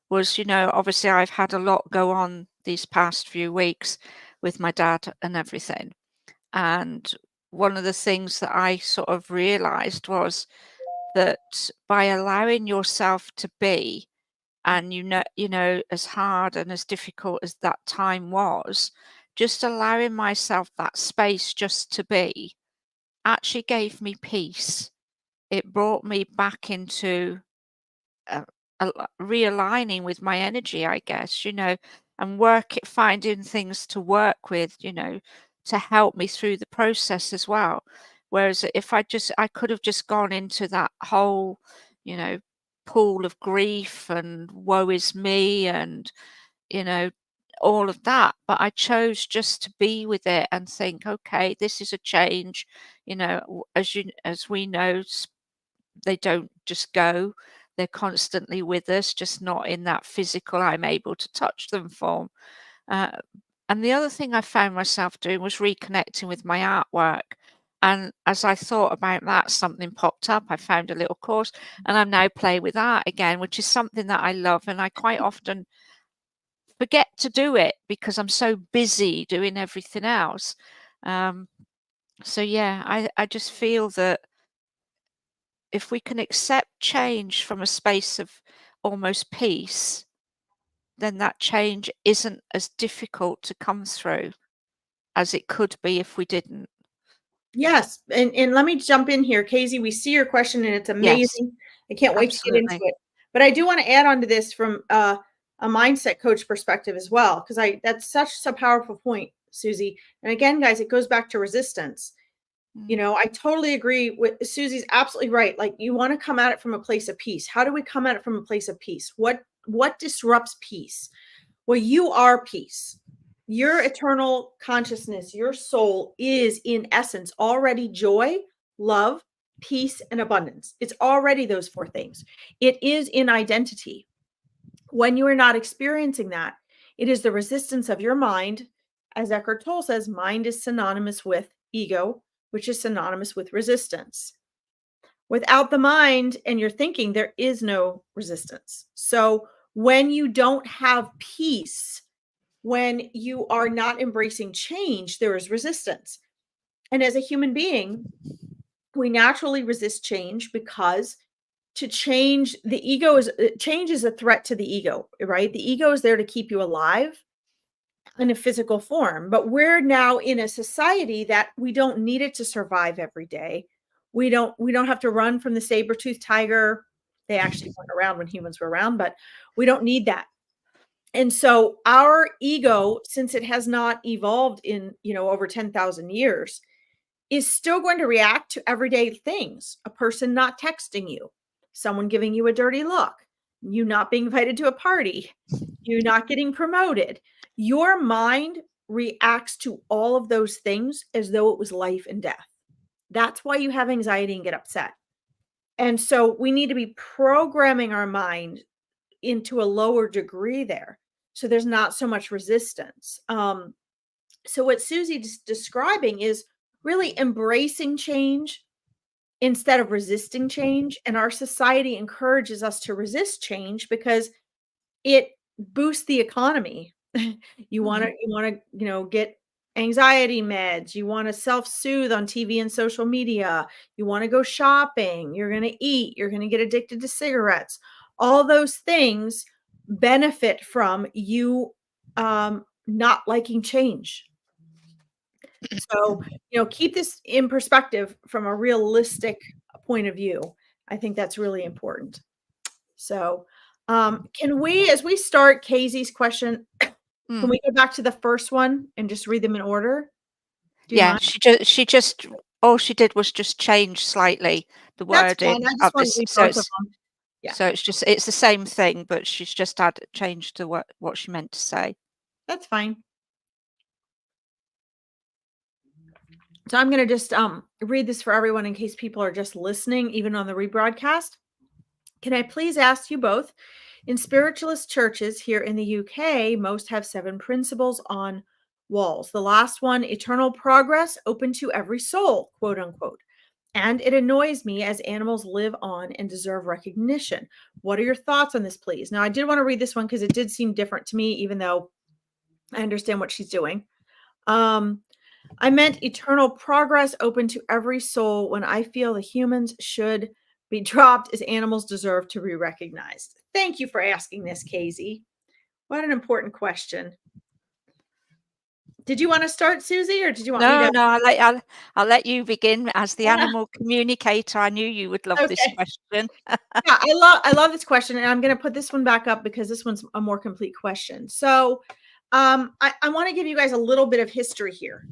was, obviously I've had a lot go on these past few weeks with my dad and everything. And one of the things that I sort of realized was that by allowing yourself to be, and as hard and as difficult as that time was, just allowing myself that space just to be actually gave me peace. It brought me back into uh, realigning with my energy, I guess, and finding things to work with, to help me through the process as well. Whereas if I could have just gone into that whole, you know, pool of grief and woe is me and, you know, all of that. But I chose just to be with it and think, okay, this is a change, as we know, they don't just go. They're constantly with us, just not in that physical, I'm able to touch them form. Uh, and the other thing I found myself doing was reconnecting with my artwork. And as I thought about that, something popped up. I found a little course and I'm now playing with art again, which is something that I love. And I quite often forget to do it because I'm so busy doing everything else. So yeah, I just feel that if we can accept change from a space of almost peace, then that change isn't as difficult to come through as it could be if we didn't. Yes, and let me jump in here, Casey. We see your question, and it's Yes, amazing. I can't wait to get into absolutely. it. But I do want to add on to this from a mindset coach perspective as well, because I that's such a powerful point. Susie. And again, guys, it goes back to resistance. You know, I totally agree with Susie's absolutely right. Like, you want to come at it from a place of peace. How do we come at it from a place of peace? What disrupts peace? Well, you are peace. Your eternal consciousness, your soul is in essence already joy, love, peace, and abundance. It's already those four things. It is in identity. When you are not experiencing that, it is the resistance of your mind. As Eckhart Tolle says, mind is synonymous with ego, which is synonymous with resistance. Without the mind and your thinking, there is no resistance. So when you don't have peace, when you are not embracing change, there is resistance. And as a human being, we naturally resist change because to change, the ego is change is a threat to the ego, right? The ego is there to keep you alive in a physical form, but we're now in a society that we don't need it to survive every day. We don't have to run from the saber-toothed tiger. They actually weren't around when humans were around, but we don't need that. And so our ego, since it has not evolved in, over 10,000 years, is still going to react to everyday things. A person not texting you, someone giving you a dirty look, you not being invited to a party, you not getting promoted. Your mind reacts to all of those things as though it was life and death. That's why you have anxiety and get upset. And so we need to be programming our mind into a lower degree there, so there's not so much resistance. So what Susie's describing is really embracing change instead of resisting change. And our society encourages us to resist change because it boosts the economy. You want to, get anxiety meds. You want to self-soothe on TV and social media. You want to go shopping. You're going to eat. You're going to get addicted to cigarettes. All those things benefit from you not liking change. So, keep this in perspective from a realistic point of view. I think that's really important. So, can we, as we start Casey's question, can we go back to the first one and just read them in order? Do you mind? She just all she did was just change slightly the wording of this. So it's the same thing, but she's just changed to what she meant to say. That's fine. So I'm going to just read this for everyone in case people are just listening, even on the rebroadcast. Can I please ask you both, in spiritualist churches here in the UK, most have 7 principles on walls. The last one, eternal progress, open to every soul, quote unquote. And it annoys me as animals live on and deserve recognition. What are your thoughts on this, please? Now, I did want to read this one because it did seem different to me, even though I understand what she's doing. I meant eternal progress open to every soul when I feel the humans should be dropped as animals deserve to be recognized. Thank you for asking this, Casey. What an important question. Did you want to start, Susie, or did you want me to? No, I'll let you begin as the animal communicator. I knew you would love this question. Yeah, I love this question, and I'm going to put this one back up because this one's a more complete question. So I want to give you guys a little bit of history here.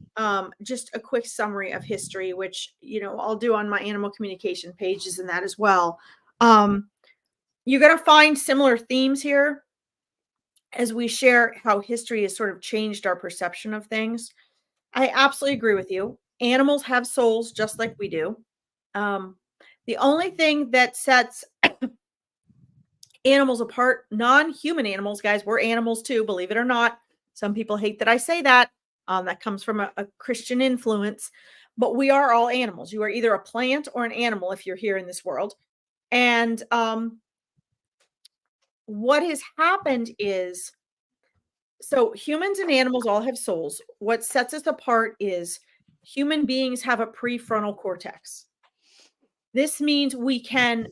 Just a quick summary of history, which, I'll do on my animal communication pages and that as well. You're going to find similar themes here as we share how history has sort of changed our perception of things. I absolutely agree with you. Animals have souls just like we do. The only thing that sets animals apart, non-human animals, guys, we're animals too, believe it or not. Some people hate that I say that. That comes from a Christian influence, but we are all animals. You are either a plant or an animal if you're here in this world. And what has happened is, so humans and animals all have souls. What sets us apart is human beings have a prefrontal cortex. This means we can,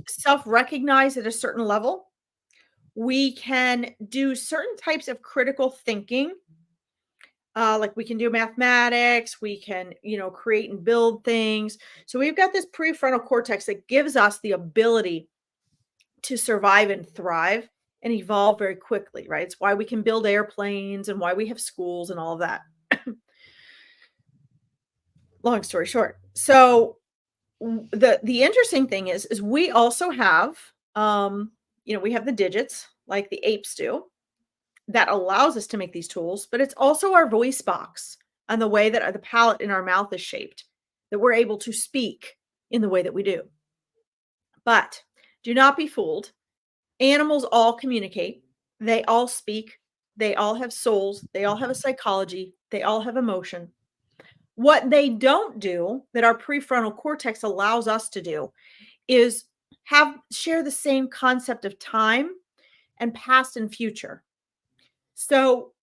self-recognize at a certain level. We can do certain types of critical thinking. Like we can do mathematics, we can, create and build things. So we've got this prefrontal cortex that gives us the ability to survive and thrive and evolve very quickly, right? It's why we can build airplanes and why we have schools and all of that. Long story short. So the interesting thing is we also have we have the digits like the apes do that allows us to make these tools, but it's also our voice box and the way that the palate in our mouth is shaped that we're able to speak in the way that we do. But do not be fooled. Animals all communicate, they all speak, they all have souls, they all have a psychology, they all have emotion. What they don't do that our prefrontal cortex allows us to do is share the same concept of time and past and future. So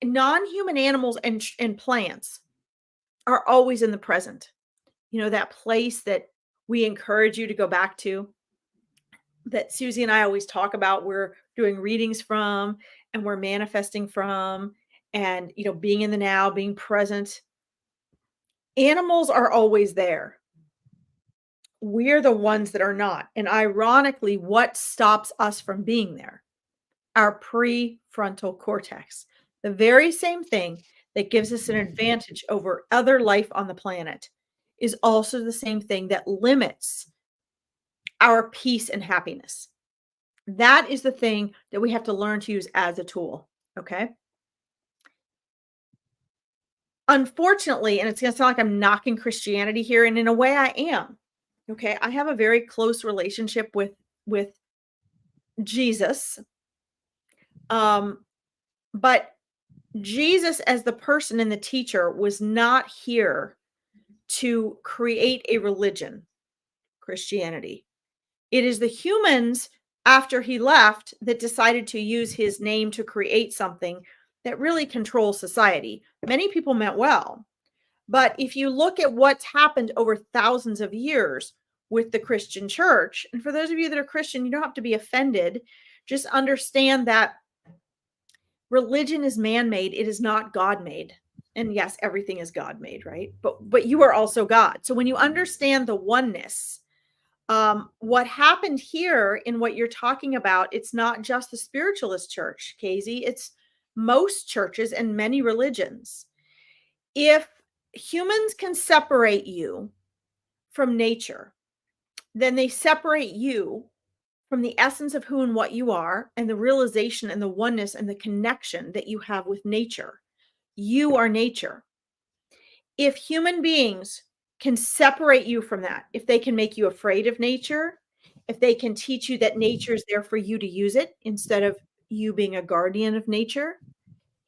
non-human animals and plants are always in the present. That place that we encourage you to go back to, that Susie and I always talk about, we're doing readings from and we're manifesting from, and being in the now, being present. Animals are always there. We're the ones that are not. And ironically, what stops us from being there? Our prefrontal cortex. The very same thing that gives us an advantage over other life on the planet is also the same thing that limits our peace and happiness. That is the thing that we have to learn to use as a tool. Okay. Unfortunately, and it's going to sound like I'm knocking Christianity here, and in a way I am. Okay. I have a very close relationship with Jesus. But Jesus as the person and the teacher was not here to create a religion, Christianity. It is the humans after he left that decided to use his name to create something that really controls society. Many people meant well, but if you look at what's happened over thousands of years with the Christian church, and for those of you that are Christian, you don't have to be offended. Just understand that religion is man-made, it is not God-made. And yes, everything is God-made, right? But you are also God. So when you understand the oneness, what happened here in what you're talking about, it's not just the spiritualist church, Casey, it's most churches and many religions. If humans can separate you from nature, then they separate you from the essence of who and what you are and the realization and the oneness and the connection that you have with nature. You are nature. If human beings can separate you from that, if they can make you afraid of nature, if they can teach you that nature is there for you to use it instead of you being a guardian of nature,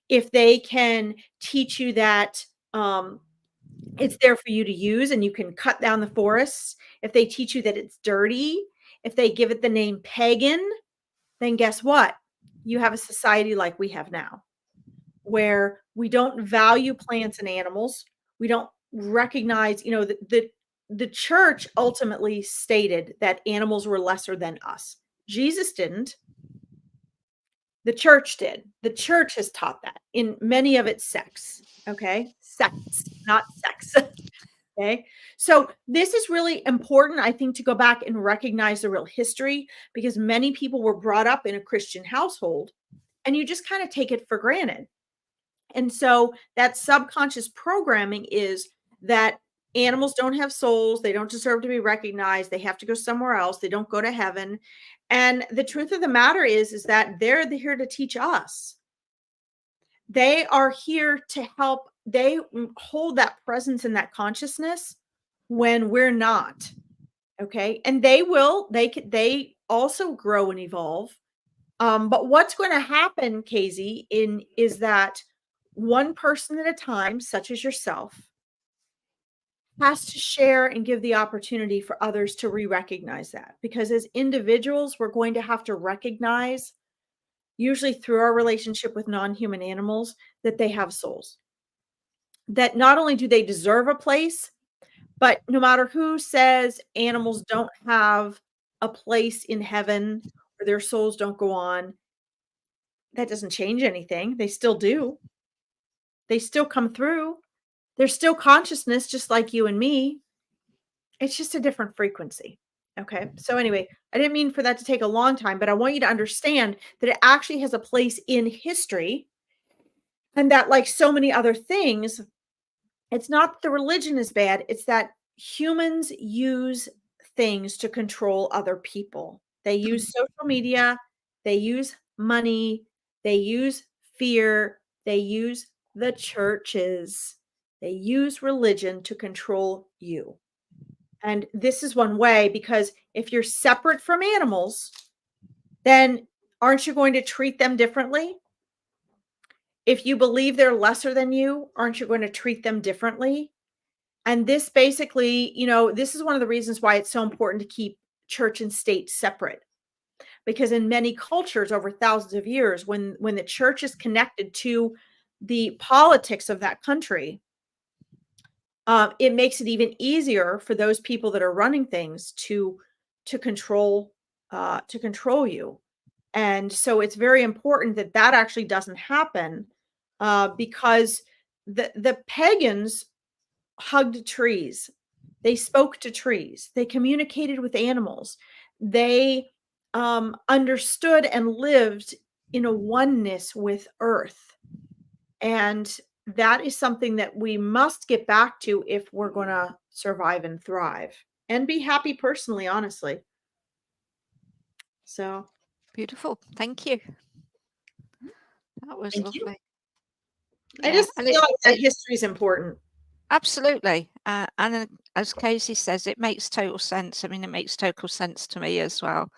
if they can teach you that it's there for you to use and you can cut down the forests, if they teach you that it's dirty, if they give it the name pagan, then guess what? You have a society like we have now, where we don't value plants and animals. We don't recognize, the church ultimately stated that animals were lesser than us. Jesus didn't. The church did. The church has taught that in many of its sects. Okay. Sects, not sex. Okay. So this is really important, I think, to go back and recognize the real history, because many people were brought up in a Christian household and you just kind of take it for granted. And so that subconscious programming is that animals don't have souls. They don't deserve to be recognized. They have to go somewhere else. They don't go to heaven. And the truth of the matter is that they're here to teach us. They are here to help. They hold that presence and that consciousness when we're not. Okay. And they also grow and evolve. But what's going to happen, Casey, is that one person at a time, such as yourself, has to share and give the opportunity for others to re-recognize that. Because as individuals, we're going to have to recognize, usually through our relationship with non-human animals, that they have souls. That not only do they deserve a place, but no matter who says animals don't have a place in heaven or their souls don't go on, that doesn't change anything. They still do. They still come through. There's still consciousness, just like you and me. It's just a different frequency. Okay. So anyway, I didn't mean for that to take a long time, but I want you to understand that it actually has a place in history. And that, like so many other things, it's not that the religion is bad, it's that humans use things to control other people. They Mm. use social media, they use money, they use fear, they use the churches, they use religion to control you. And this is one way, because if you're separate from animals, then aren't you going to treat them differently? If you believe they're lesser than you, aren't you going to treat them differently? And this basically, this is one of the reasons why it's so important to keep church and state separate. Because in many cultures over thousands of years, when the church is connected to the politics of that country, it makes it even easier for those people that are running things to control you. And so it's very important that that actually doesn't happen, because the pagans hugged trees. They spoke to trees. They communicated with animals. They understood and lived in a oneness with earth. And that is something that we must get back to if we're going to survive and thrive and be happy personally, honestly. So, Beautiful. Thank you. That was thank you. lovely. I Yeah, just and feel like that history is important. absolutely. And as Casey says, it makes total sense. I mean, it makes total sense to me as well.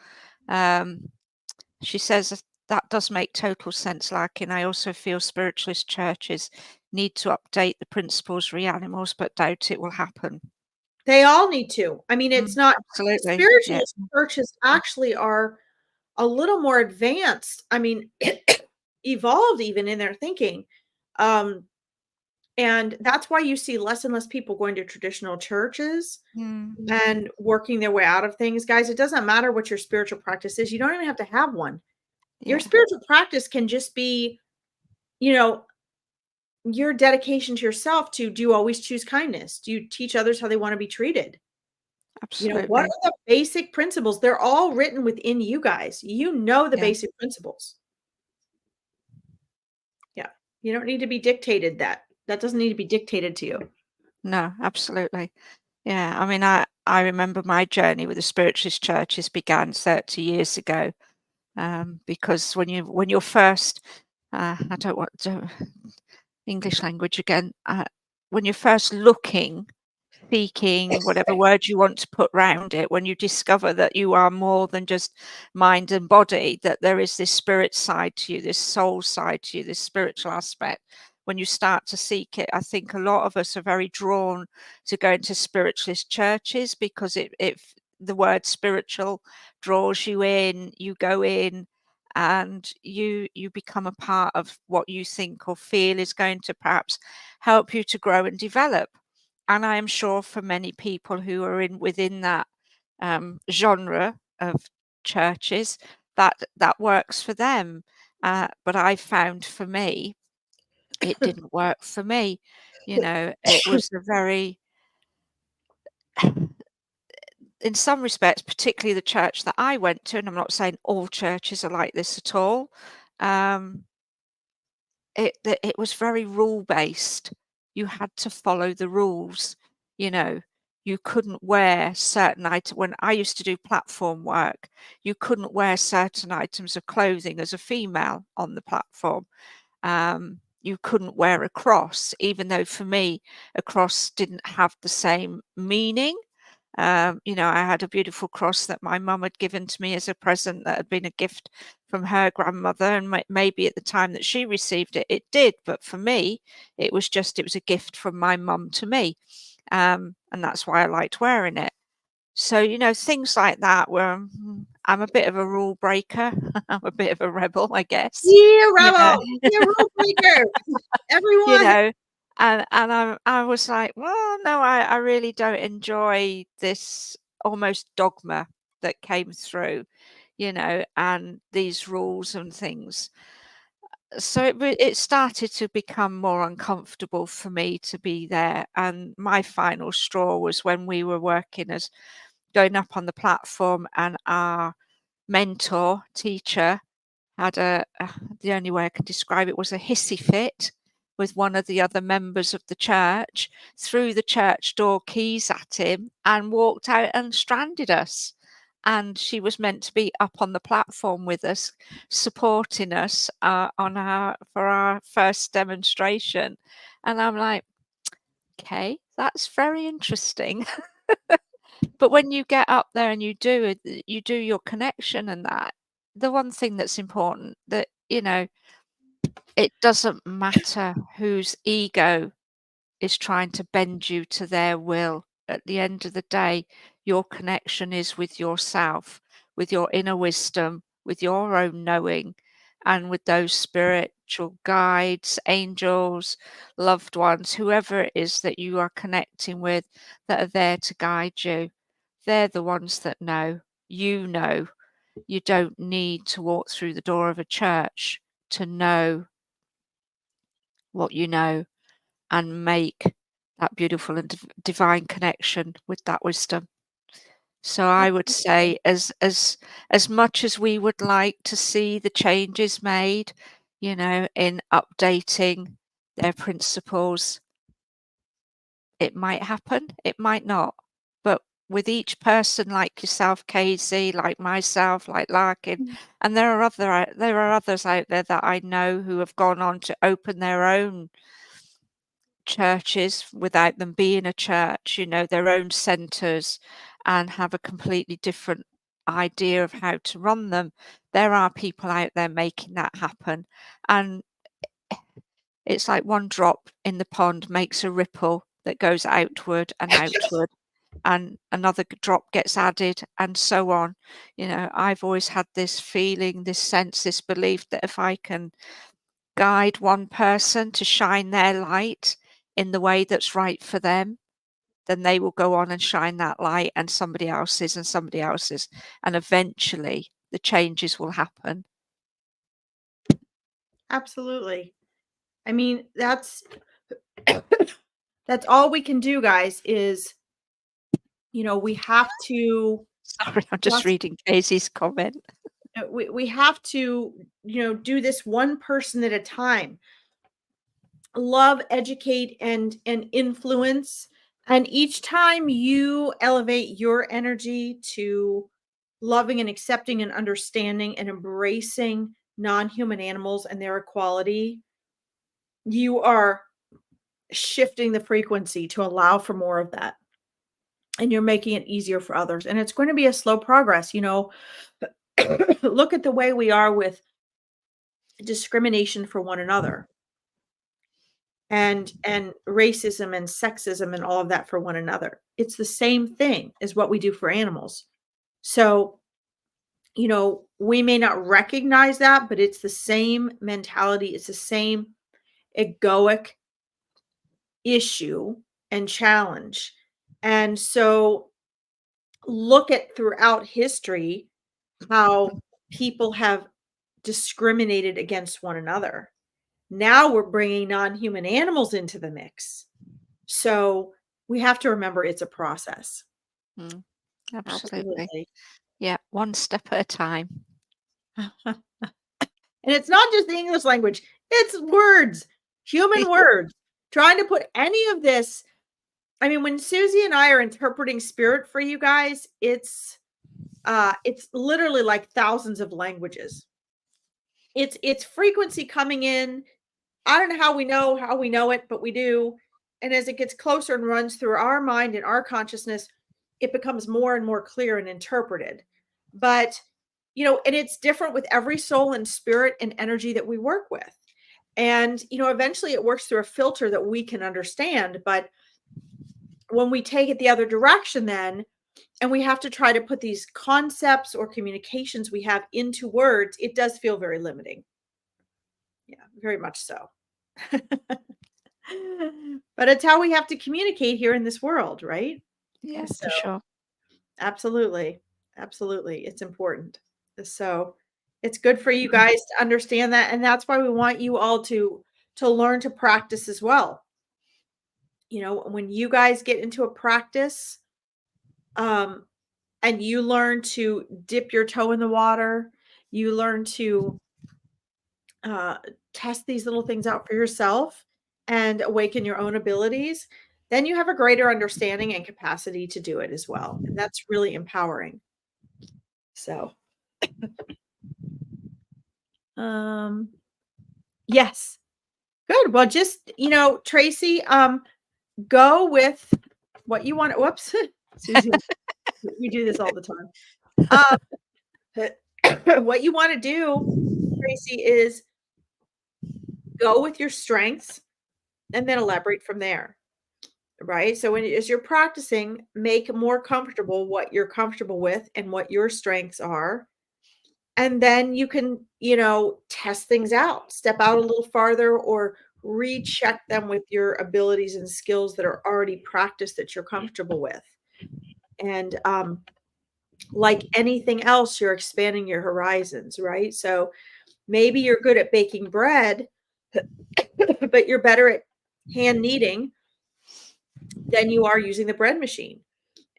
She says that does make total sense, Larkin. I also feel spiritualist churches need to update the principles re animals, but doubt it will happen. They all need to. I mean, it's not Absolutely. Yeah. spiritualist churches actually are a little more advanced. I mean, evolved even in their thinking. Um, and that's why you see less and less people going to traditional churches Mm, and working their way out of things. Guys, it doesn't matter what your spiritual practice is. You don't even have to have one. Your yeah, spiritual practice can just be, you know, your dedication to yourself to, do you always choose kindness? Do you teach others how they want to be treated? What absolutely. are the basic principles? They're all written within you guys. You know the Yeah. basic principles. Yeah. You don't need to be dictated that. That doesn't need to be dictated to you. No, absolutely. Yeah. I mean, I remember my journey with the spiritualist churches began 30 years ago. Because when you're first, I don't want to English language again. When you're first looking, seeking, whatever word you want to put round it, when you discover that you are more than just mind and body, that there is this spirit side to you, this soul side to you, this spiritual aspect. When you start to seek it, I think a lot of us are very drawn to go into spiritualist churches because the word spiritual draws you in, you go in, and you become a part of what you think or feel is going to perhaps help you to grow and develop. And I am sure for many people who are within that genre of churches, that works for them. But I found for me, it didn't work for me. It was a very, in some respects, particularly the church that I went to, and I'm not saying all churches are like this at all. Um, it was very rule based. You had to follow the rules, you know. You couldn't wear certain items. When I used to do platform work, you couldn't wear certain items of clothing as a female on the platform. You couldn't wear a cross, even though for me, a cross didn't have the same meaning. I had a beautiful cross that my mum had given to me as a present that had been a gift from her grandmother, and maybe at the time that she received it, it did. But for me, it was a gift from my mum to me, and that's why I liked wearing it. So things like that where I'm a bit of a rule breaker. I'm a bit of a rebel, I guess. Yeah, You know, rebel. Yeah, rule breaker. you Everyone. know, I was like, well, no, I really don't enjoy this almost dogma that came through, and these rules and things. So it started to become more uncomfortable for me to be there. And my final straw was when we were going up on the platform, and our mentor teacher had the only way I can describe it was a hissy fit. with one of the other members of the church, threw the church door keys at him and walked out and stranded us. And she was meant to be up on the platform with us, supporting us for our first demonstration. And I'm like, okay, that's very interesting. But when you get up there and you do your connection and that, the one thing that's important that, it doesn't matter whose ego is trying to bend you to their will. At the end of the day, your connection is with yourself, with your inner wisdom, with your own knowing, and with those spiritual guides, angels, loved ones, whoever it is that you are connecting with that are there to guide you. They're the ones that know. You know. You don't need to walk through the door of a church to know what you know and make that beautiful and divine connection with that wisdom. So I would say as much as we would like to see the changes made, in updating their principles, it might happen, it might not. But with each person like yourself, Casey, like myself, like Larkin, and there are others out there that I know who have gone on to open their own churches without them being a church, their own centres, and have a completely different idea of how to run them. There are people out there making that happen. And it's like one drop in the pond makes a ripple that goes outward and outward, and another drop gets added, and so on. I've always had this feeling, this sense, this belief that if I can guide one person to shine their light in the way that's right for them, then they will go on and shine that light, and somebody else's and somebody else's, and eventually the changes will happen. Absolutely. I mean, that's all we can do, guys, is, we have to Sorry, I'm just reading Casey's comment. we have to, do this one person at a time. Love, educate, and influence. And each time you elevate your energy to loving and accepting and understanding and embracing non-human animals and their equality, you are shifting the frequency to allow for more of that. And you're making it easier for others. And it's going to be a slow progress. Look at the way we are with discrimination for one another, and racism and sexism and all of that for one another. It's the same thing as what we do for animals. So, we may not recognize that, but it's the same mentality. It's the same egoic issue and challenge. And so look at throughout history how people have discriminated against one another. Now we're bringing non-human animals into the mix. So we have to remember it's a process. Absolutely. Yeah, one step at a time. And it's not just the English language, it's words, human words. Trying to put any of this, I mean, when Susie and I are interpreting spirit for you guys, it's literally like thousands of languages. It's frequency coming in. I don't know how we know it, but we do. And as it gets closer and runs through our mind and our consciousness, it becomes more and more clear and interpreted. But, and it's different with every soul and spirit and energy that we work with. And, eventually it works through a filter that we can understand. But when we take it the other direction, then, and we have to try to put these concepts or communications we have into words, it does feel very limiting. Yeah, very much so. But it's how we have to communicate here in this world, right? Yeah, So, for sure. absolutely. Absolutely. It's important. So it's good for you guys to understand that. And that's why we want you all to learn to practice as well. When you guys get into a practice, and you learn to dip your toe in the water, you learn to test these little things out for yourself. and awaken your own abilities, then you have a greater understanding and capacity to do it as well. And that's really empowering. So, yes. Good. Well, just, Tracy, go with what you want. Whoops. Susie, we do this all the time. What you want to do, Tracy, is go with your strengths and then elaborate from there. Right? So as you're practicing, make more comfortable what you're comfortable with and what your strengths are. And then you can, test things out, step out a little farther, or recheck them with your abilities and skills that are already practiced that you're comfortable with. And like anything else, you're expanding your horizons, right? So maybe you're good at baking bread, but you're better at hand kneading than you are using the bread machine.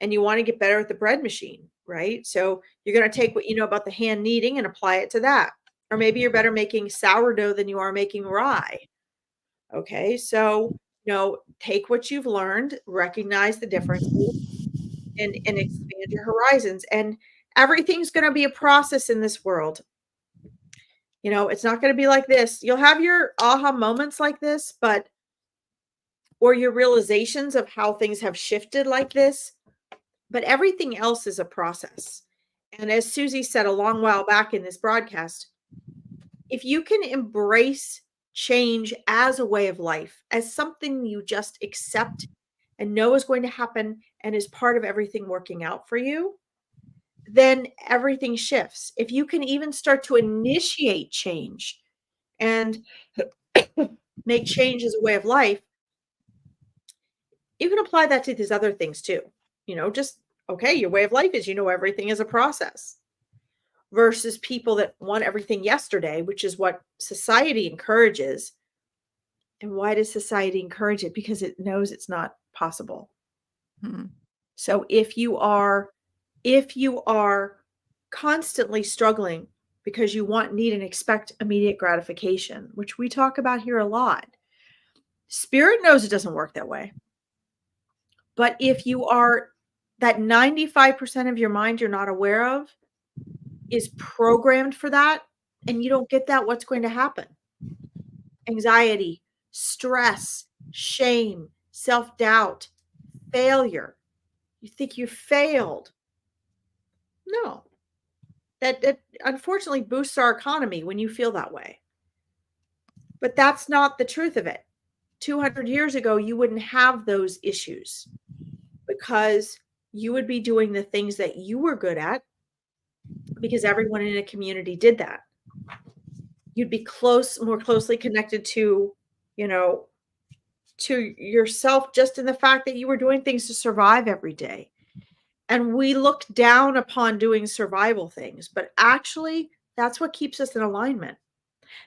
And you want to get better at the bread machine, right? So you're going to take what you know about the hand kneading and apply it to that. Or maybe you're better making sourdough than you are making rye. Okay, so take what you've learned, recognize the differences, and expand your horizons. And everything's going to be a process in this world. It's not going to be like this. You'll have your aha moments like this, or your realizations of how things have shifted like this. But everything else is a process. And as Susie said a long while back in this broadcast, if you can embrace change as a way of life, as something you just accept and know is going to happen and is part of everything working out for you, then everything shifts. If you can even start to initiate change and make change as a way of life, you can apply that to these other things too. Okay, your way of life is everything is a process, versus people that want everything yesterday, which is what society encourages. And why does society encourage it? Because it knows it's not possible. Hmm. So if you are constantly struggling because you need and expect immediate gratification, which we talk about here a lot, spirit knows it doesn't work that way. But if you are that 95% of your mind you're not aware of is programmed for that, and you don't get that, what's going to happen? Anxiety, stress, shame, self-doubt, failure. You think you failed. No. That unfortunately boosts our economy when you feel that way. But that's not the truth of it. 200 years ago, you wouldn't have those issues because you would be doing the things that you were good at because everyone in a community did that. You'd be more closely connected to, to yourself, just in the fact that you were doing things to survive every day. And we look down upon doing survival things, but actually that's what keeps us in alignment.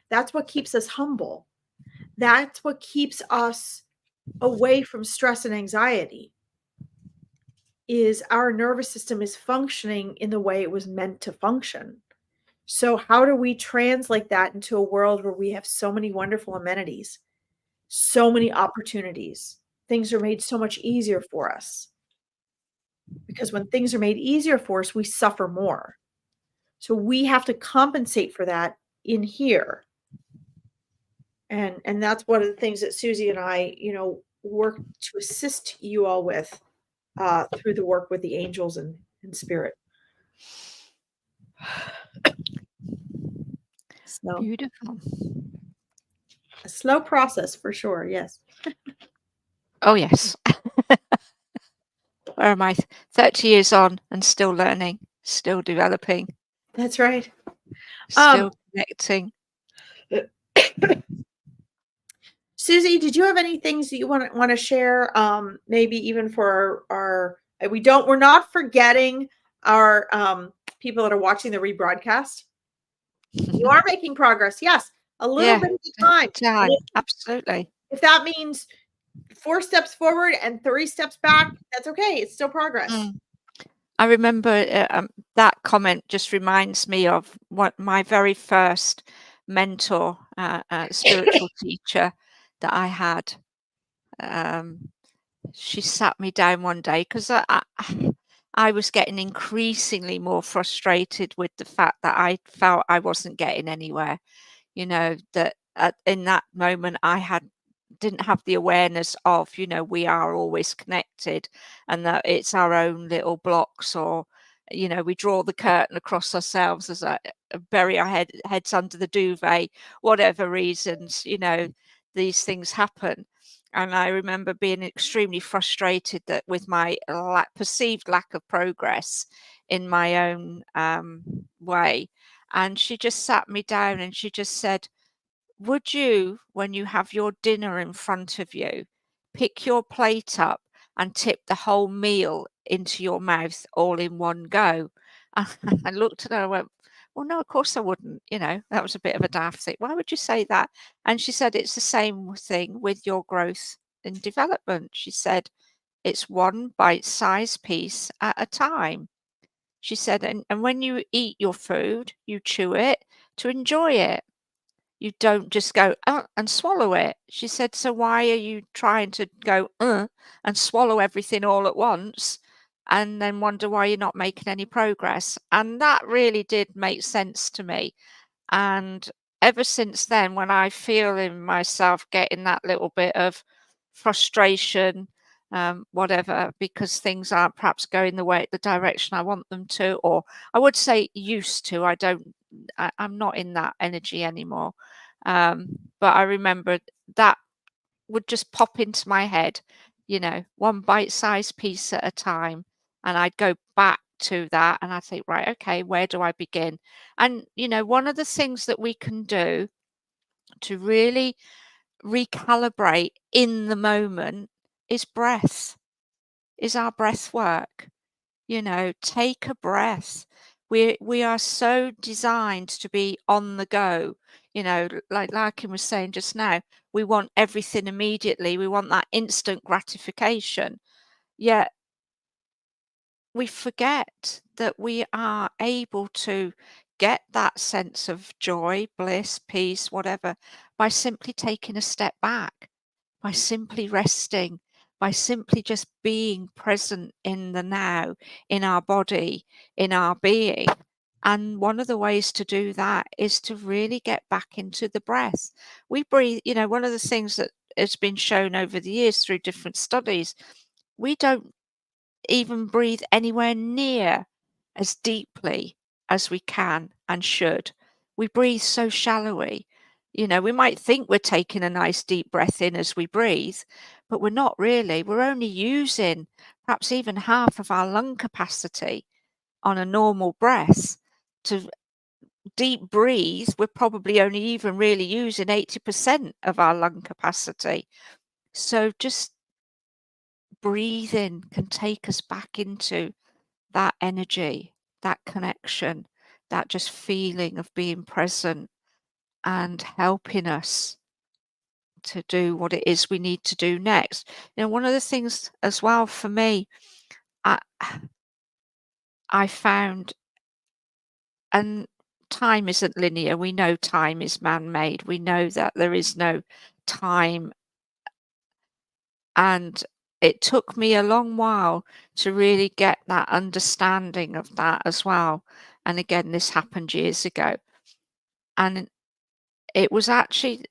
That's what keeps us humble. That's what keeps us away from stress and anxiety, is our nervous system is functioning in the way it was meant to function. So how do we translate that into a world where we have so many wonderful amenities, so many opportunities? Things are made so much easier for us. Because when things are made easier for us, we suffer more. So we have to compensate for that in here. And that's one of the things that Susie and I, work to assist you all with through the work with the angels and spirit. So Beautiful. a slow process for sure. Yes. Oh, yes. Where am I? 30 years on and still learning, still developing, That's right. still connecting. Susie, did you have any things that you want to share? Maybe even for our we're not forgetting our people that are watching the rebroadcast. You are making progress. Yes, a little bit at a time. Absolutely. If that means 4 steps forward and 3 steps back, that's okay. It's still progress. I remember that comment just reminds me of what my very first mentor, spiritual teacher, that I had. Um, she sat me down one day because I was getting increasingly more frustrated with the fact that I felt I wasn't getting anywhere. That in that moment didn't have the awareness of, we are always connected, and that it's our own little blocks, or, we draw the curtain across ourselves as bury our heads under the duvet, whatever reasons, these things happen. And I remember being extremely frustrated that with my perceived lack of progress in my own way. And she just sat me down and she just said, would you, when you have your dinner in front of you, pick your plate up and tip the whole meal into your mouth all in one go? I looked at her and went, well, no, of course I wouldn't. That was a bit of a daft thing. Why would you say that? And she said, it's the same thing with your growth and development. She said, it's one bite-sized piece at a time. She said, and when you eat your food, you chew it to enjoy it. You don't just go, and swallow it. She said, so why are you trying to go, and swallow everything all at once and then wonder why you're not making any progress? And that really did make sense to me. And ever since then, when I feel in myself getting that little bit of frustration, whatever, because things aren't perhaps going the direction I want them to, or I would say used to. I'm not in that energy anymore. But I remember that would just pop into my head, one bite-sized piece at a time. And I'd go back to that and I think, right, okay, where do I begin? And, one of the things that we can do to really recalibrate in the moment is our breath work. Take a breath. We are so designed to be on the go. Like Larkin was saying just now, we want everything immediately. We want that instant gratification. Yet we forget that we are able to get that sense of joy, bliss, peace, whatever, by simply taking a step back, by simply resting, by simply just being present in the now, in our body, in our being. And one of the ways to do that is to really get back into the breath. We breathe, one of the things that has been shown over the years through different studies, we don't even breathe anywhere near as deeply as we can and should. We breathe so shallowly. We might think we're taking a nice deep breath in as we breathe, but we're not really. We're only using perhaps even half of our lung capacity on a normal breath. To deep breathe, we're probably only even really using 80% of our lung capacity. So just breathing can take us back into that energy, that connection, that just feeling of being present and helping us to do what it is we need to do next. One of the things as well for me, I, I found, and time isn't linear. We know time is man-made. We know that there is no time. And it took me a long while to really get that understanding of that as well. And again, this happened years ago. And it was actually,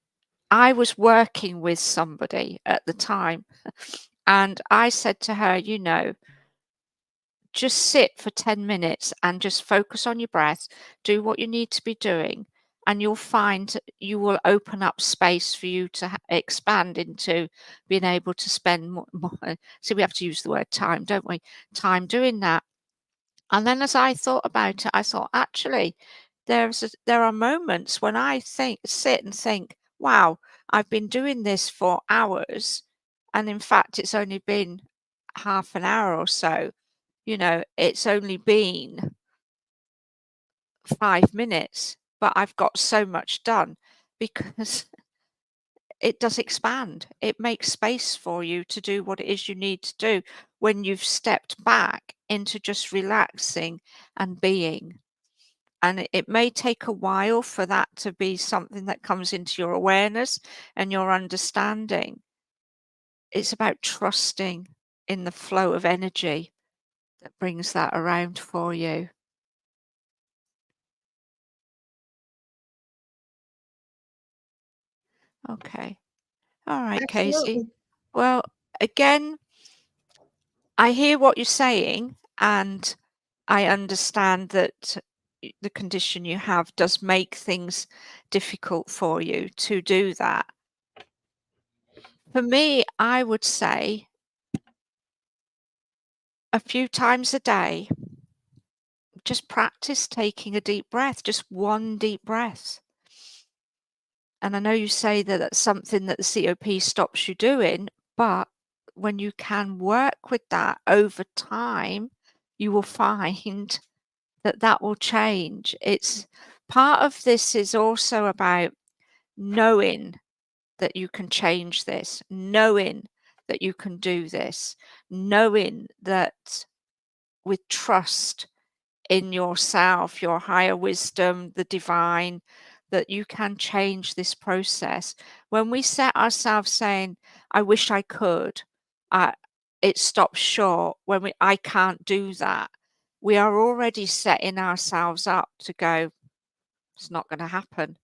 I was working with somebody at the time, and I said to her, just sit for 10 minutes and just focus on your breath, do what you need to be doing, and you'll find you will open up space for you to expand into being able to spend more. So we have to use the word time, don't we? Time doing that. And then as I thought about it, I thought, actually, there are moments when I sit and think, wow, I've been doing this for hours. And in fact, it's only been half an hour or so. It's only been 5 minutes, but I've got so much done because it does expand. It makes space for you to do what it is you need to do when you've stepped back into just relaxing and being. And it may take a while for that to be something that comes into your awareness and your understanding. It's about trusting in the flow of energy that brings that around for you. Okay. All right, Casey. Absolutely. Well, again, I hear what you're saying, and I understand that the condition you have does make things difficult for you to do that. For me, I would say a few times a day, just practice taking a deep breath, just one deep breath. And I know you say that that's something that the COP stops you doing, but when you can work with that over time, you will find that that will change. It's part of this is also about knowing that you can change this, knowing that you can do this, knowing that with trust in yourself, your higher wisdom, the divine, that you can change this process. When we set ourselves saying, I wish I could, uh, it stops short. When I can't do that, we are already setting ourselves up to go, it's not going to happen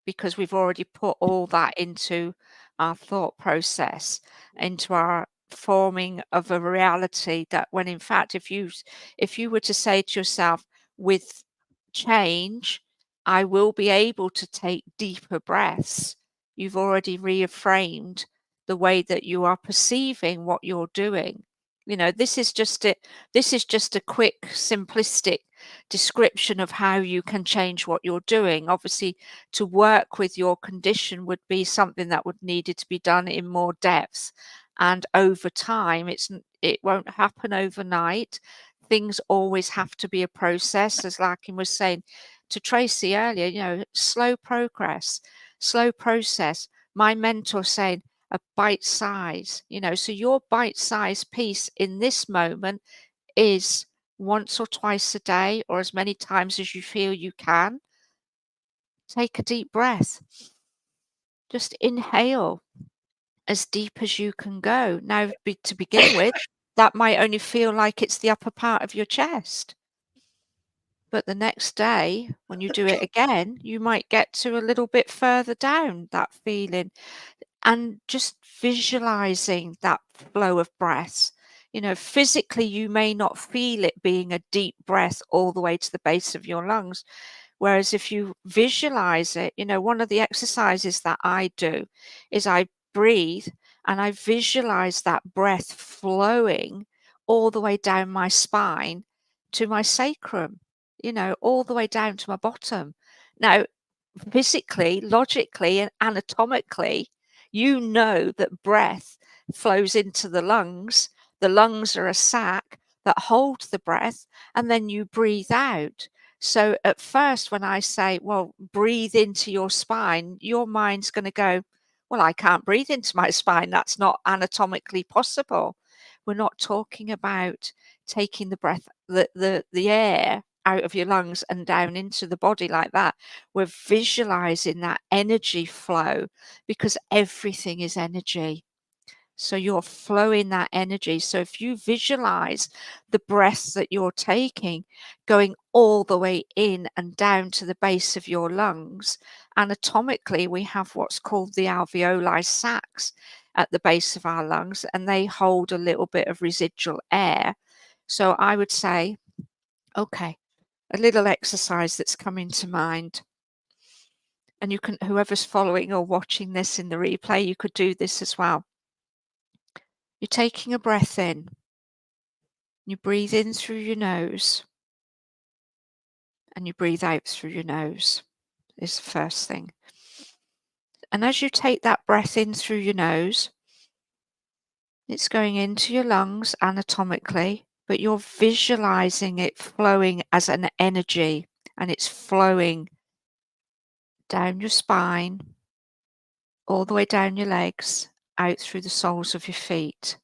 because we've already put all that into our thought process, into our forming of a reality that when in fact if you were to say to yourself, with change, I will be able to take deeper breaths, you've already reframed the way that you are perceiving what you're doing. You know, this is just a quick, simplistic description of how you can change what you're doing. Obviously, to work with your condition would be something that would needed to be done in more depth, and over time it won't happen overnight. Things always have to be a process, as Larkin was saying to Tracy earlier, you know, slow progress, slow process. My mentor saying a bite size, you know, so your bite size piece in this moment is once or twice a day or as many times as you feel you can. Take a deep breath. Just inhale as deep as you can go. Now, to begin with, that might only feel like it's the upper part of your chest. But the next day, when you do it again, you might get to a little bit further down that feeling and just visualizing that flow of breath. You know, physically, you may not feel it being a deep breath all the way to the base of your lungs. Whereas if you visualize it, you know, one of the exercises that I do is I breathe and I visualize that breath flowing all the way down my spine to my sacrum, you know, all the way down to my bottom. Now, physically, logically, and anatomically, you know that breath flows into the lungs. The lungs are a sac that hold the breath, and then you breathe out. So at first, when I say, well, breathe into your spine, your mind's going to go, well, I can't breathe into my spine. That's not anatomically possible. We're not talking about taking the breath, the air out of your lungs and down into the body like that. We're visualizing that energy flow because everything is energy. So you're flowing that energy. So if you visualize the breath that you're taking going all the way in and down to the base of your lungs, anatomically, we have what's called the alveoli sacs at the base of our lungs, and they hold a little bit of residual air. So I would say, okay, a little exercise that's coming to mind. And you can, whoever's following or watching this in the replay, you could do this as well. You're taking a breath in. You breathe in through your nose and you breathe out through your nose is the first thing. And as you take that breath in through your nose, it's going into your lungs anatomically, but you're visualizing it flowing as an energy, and it's flowing down your spine, all the way down your legs, out through the soles of your feet.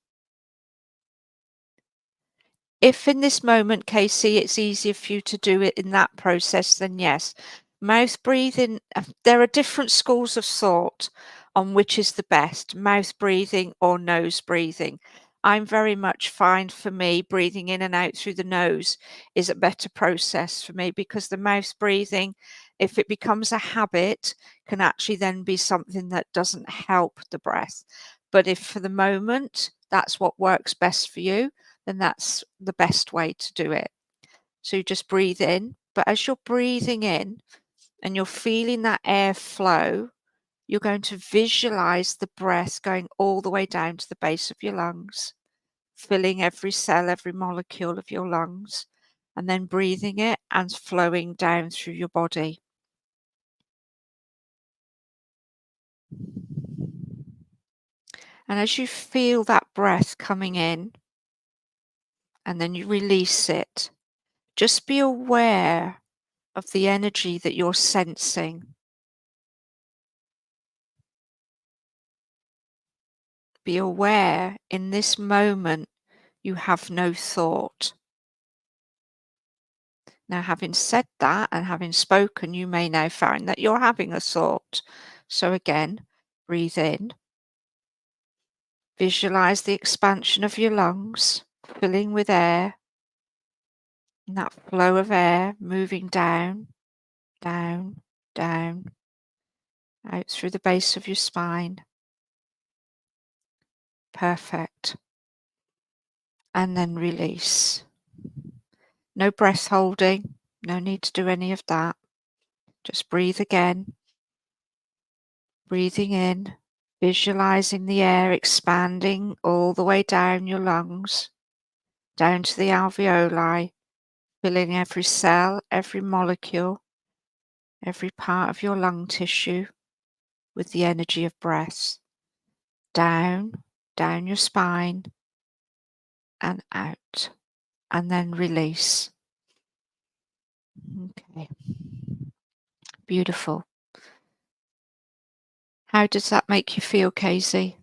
If in this moment, Casey, it's easier for you to do it in that process, then yes. Mouth breathing, there are different schools of thought on which is the best, mouth breathing or nose breathing. I'm very much fine for me, breathing in and out through the nose is a better process for me, because the mouth breathing, if it becomes a habit, can actually then be something that doesn't help the breath. But if for the moment that's what works best for you, then that's the best way to do it. So you just breathe in, but as you're breathing in and you're feeling that air flow, you're going to visualize the breath going all the way down to the base of your lungs, filling every cell, every molecule of your lungs, and then breathing it and flowing down through your body. And as you feel that breath coming in, and then you release it, just be aware of the energy that you're sensing. Be aware in this moment you have no thought. Now, having said that and having spoken, you may now find that you're having a thought. So again, breathe in. Visualize the expansion of your lungs, filling with air, and that flow of air moving down, down, down, out through the base of your spine. Perfect. And then release. No breath holding, no need to do any of that. Just breathe again. Breathing in, visualizing the air expanding all the way down your lungs, down to the alveoli, filling every cell, every molecule, every part of your lung tissue with the energy of breath. Down your spine and out, and then release. Okay. Beautiful. How does that make you feel, Casey?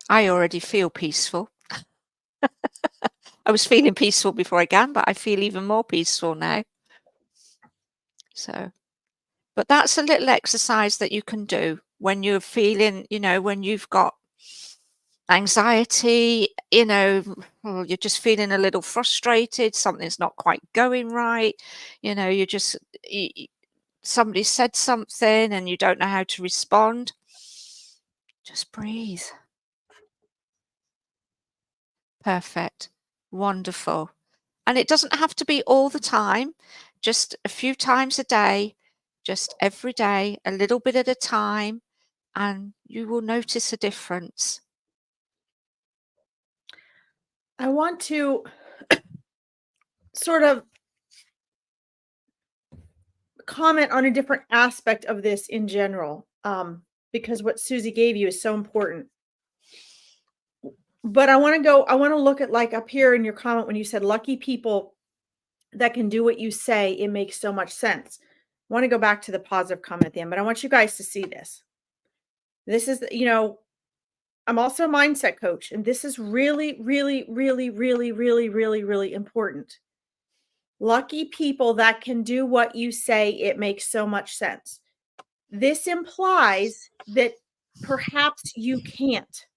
I already feel peaceful. I was feeling peaceful before I began, but I feel even more peaceful now. So, but that's a little exercise that you can do when you're feeling, when you've got anxiety, you're just feeling a little frustrated, something's not quite going right, you just, somebody said something and you don't know how to respond. Just breathe. Perfect. Wonderful. And it doesn't have to be all the time, just a few times a day, just every day, a little bit at a time, and you will notice a difference. I want to sort of comment on a different aspect of this in general, because what Susie gave you is so important. But I want to look at, like, up here in your comment when you said lucky people that can do what you say, it makes so much sense. I want to go back to the positive comment at the end, but I want you guys to see this. This is, I'm also a mindset coach, and this is really, really, really, really, really, really, really important. Lucky people that can do what you say, it makes so much sense. This implies that perhaps you can't.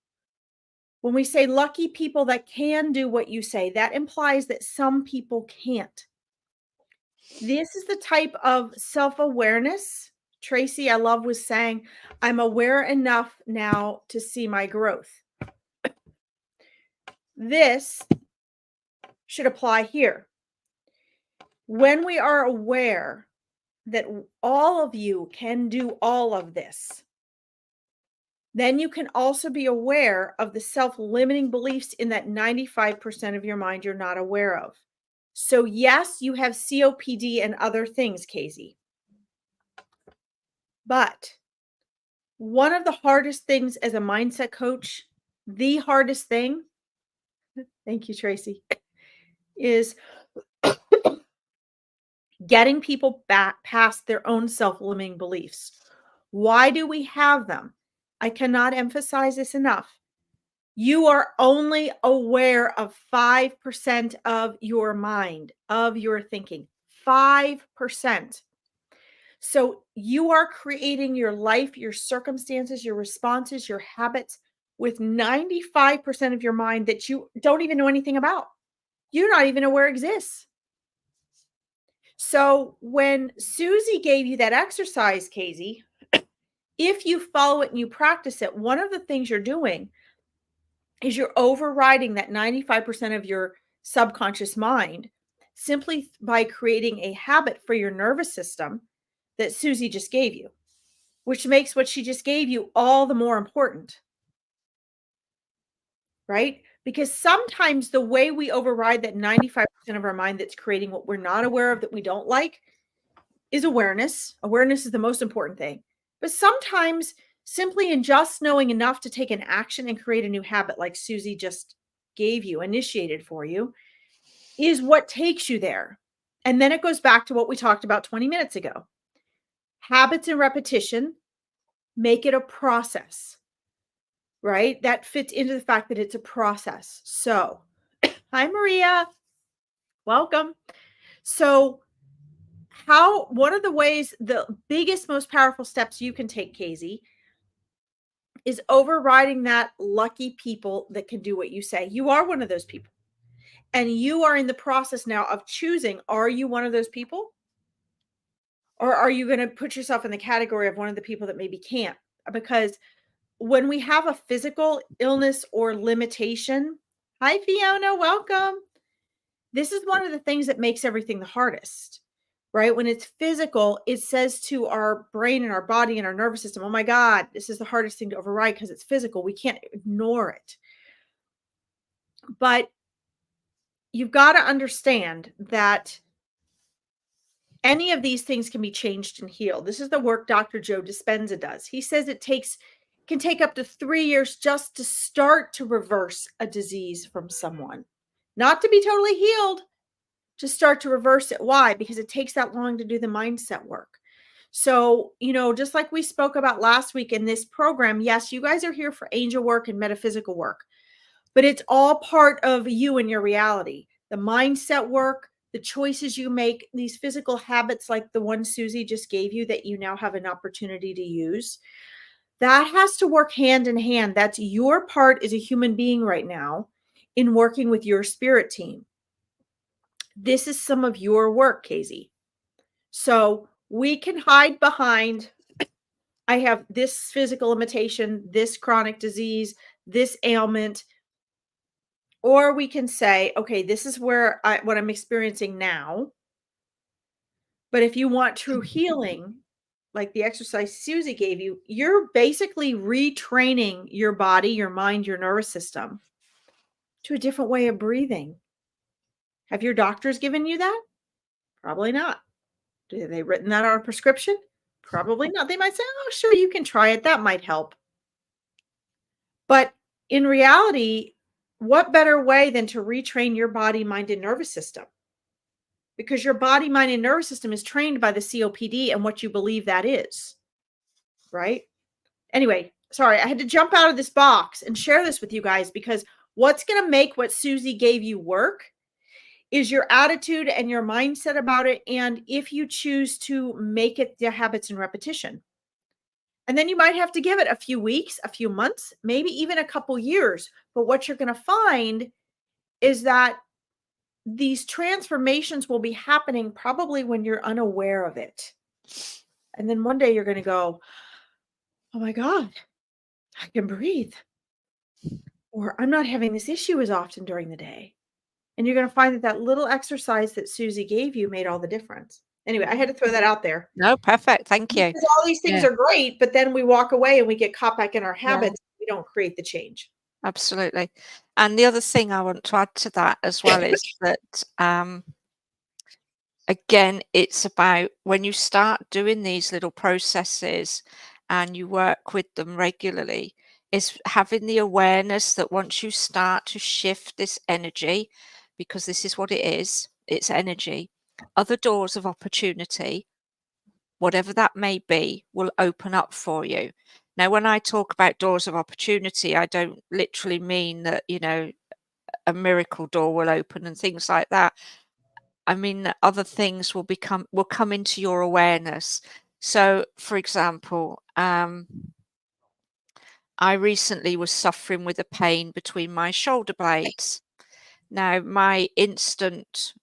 When we say lucky people that can do what you say, that implies that some people can't. This is the type of self-awareness Tracy, I love, was saying, I'm aware enough now to see my growth. This should apply here. When we are aware that all of you can do all of this, then you can also be aware of the self-limiting beliefs in that 95% of your mind you're not aware of. So yes, you have COPD and other things, Casey. But one of the hardest things as a mindset coach, the hardest thing, thank you, Tracy, is getting people back past their own self-limiting beliefs. Why do we have them? I cannot emphasize this enough. You are only aware of 5% of your mind, of your thinking. 5%. So you are creating your life, your circumstances, your responses, your habits with 95% of your mind that you don't even know anything about. You're not even aware exists. So when Susie gave you that exercise, Casey, if you follow it and you practice it, one of the things you're doing is you're overriding that 95% of your subconscious mind simply by creating a habit for your nervous system that Susie just gave you, which makes what she just gave you all the more important, right? Because sometimes the way we override that 95% of our mind that's creating what we're not aware of that we don't like is awareness. Awareness is the most important thing. But sometimes simply in just knowing enough to take an action and create a new habit like Susie just gave you, initiated for you, is what takes you there. And then it goes back to what we talked about 20 minutes ago. Habits and repetition make it a process, right? That fits into the fact that it's a process. So, hi, Maria. Welcome. So, one of the ways, the biggest, most powerful steps you can take, Casey, is overriding that lucky people that can do what you say. You are one of those people. And you are in the process now of choosing, are you one of those people? Or are you going to put yourself in the category of one of the people that maybe can't? Because when we have a physical illness or limitation, hi, Fiona, welcome. This is one of the things that makes everything the hardest, right? When it's physical, it says to our brain and our body and our nervous system, oh my God, this is the hardest thing to override because it's physical. We can't ignore it. But you've got to understand that any of these things can be changed and healed. This is the work Dr. Joe Dispenza does. He says it can take up to 3 years just to start to reverse a disease from someone. Not to be totally healed, to start to reverse it. Why? Because it takes that long to do the mindset work. So, just like we spoke about last week in this program, yes, you guys are here for angel work and metaphysical work, but it's all part of you and your reality. The mindset work, the choices you make, these physical habits like the one Susie just gave you that you now have an opportunity to use, that has to work hand in hand. That's your part as a human being right now in working with your spirit team. This is some of your work, Casey. So we can hide behind, I have this physical limitation, this chronic disease, this ailment, or we can say, okay, this is what I'm experiencing now. But if you want true healing, like the exercise Susie gave you, you're basically retraining your body, your mind, your nervous system to a different way of breathing. Have your doctors given you that? Probably not. Have they written that on a prescription? Probably not. They might say, oh, sure, you can try it. That might help. But in reality, what better way than to retrain your body, mind, and nervous system? Because your body, mind, and nervous system is trained by the COPD and what you believe that is, right? Anyway, sorry, I had to jump out of this box and share this with you guys because what's going to make what Susie gave you work is your attitude and your mindset about it. And if you choose to make it the habits and repetition. And then you might have to give it a few weeks, a few months, maybe even a couple years. But what you're going to find is that these transformations will be happening probably when you're unaware of it. And then one day you're going to go, oh my God, I can breathe. Or I'm not having this issue as often during the day. And you're going to find that little exercise that Susie gave you made all the difference. Anyway, I had to throw that out there. No, perfect. Thank you. Because all these things are great, but then we walk away and we get caught back in our habits. We don't create the change. Absolutely. And the other thing I want to add to that as well is that, again, it's about when you start doing these little processes and you work with them regularly, is having the awareness that once you start to shift this energy, because this is what it is, it's energy. other doors of opportunity, whatever that may be, will open up for you. Now, when I talk about doors of opportunity, I don't literally mean that, a miracle door will open and things like that. I mean that other things will come into your awareness. So, for example, I recently was suffering with a pain between my shoulder blades. Now, my instant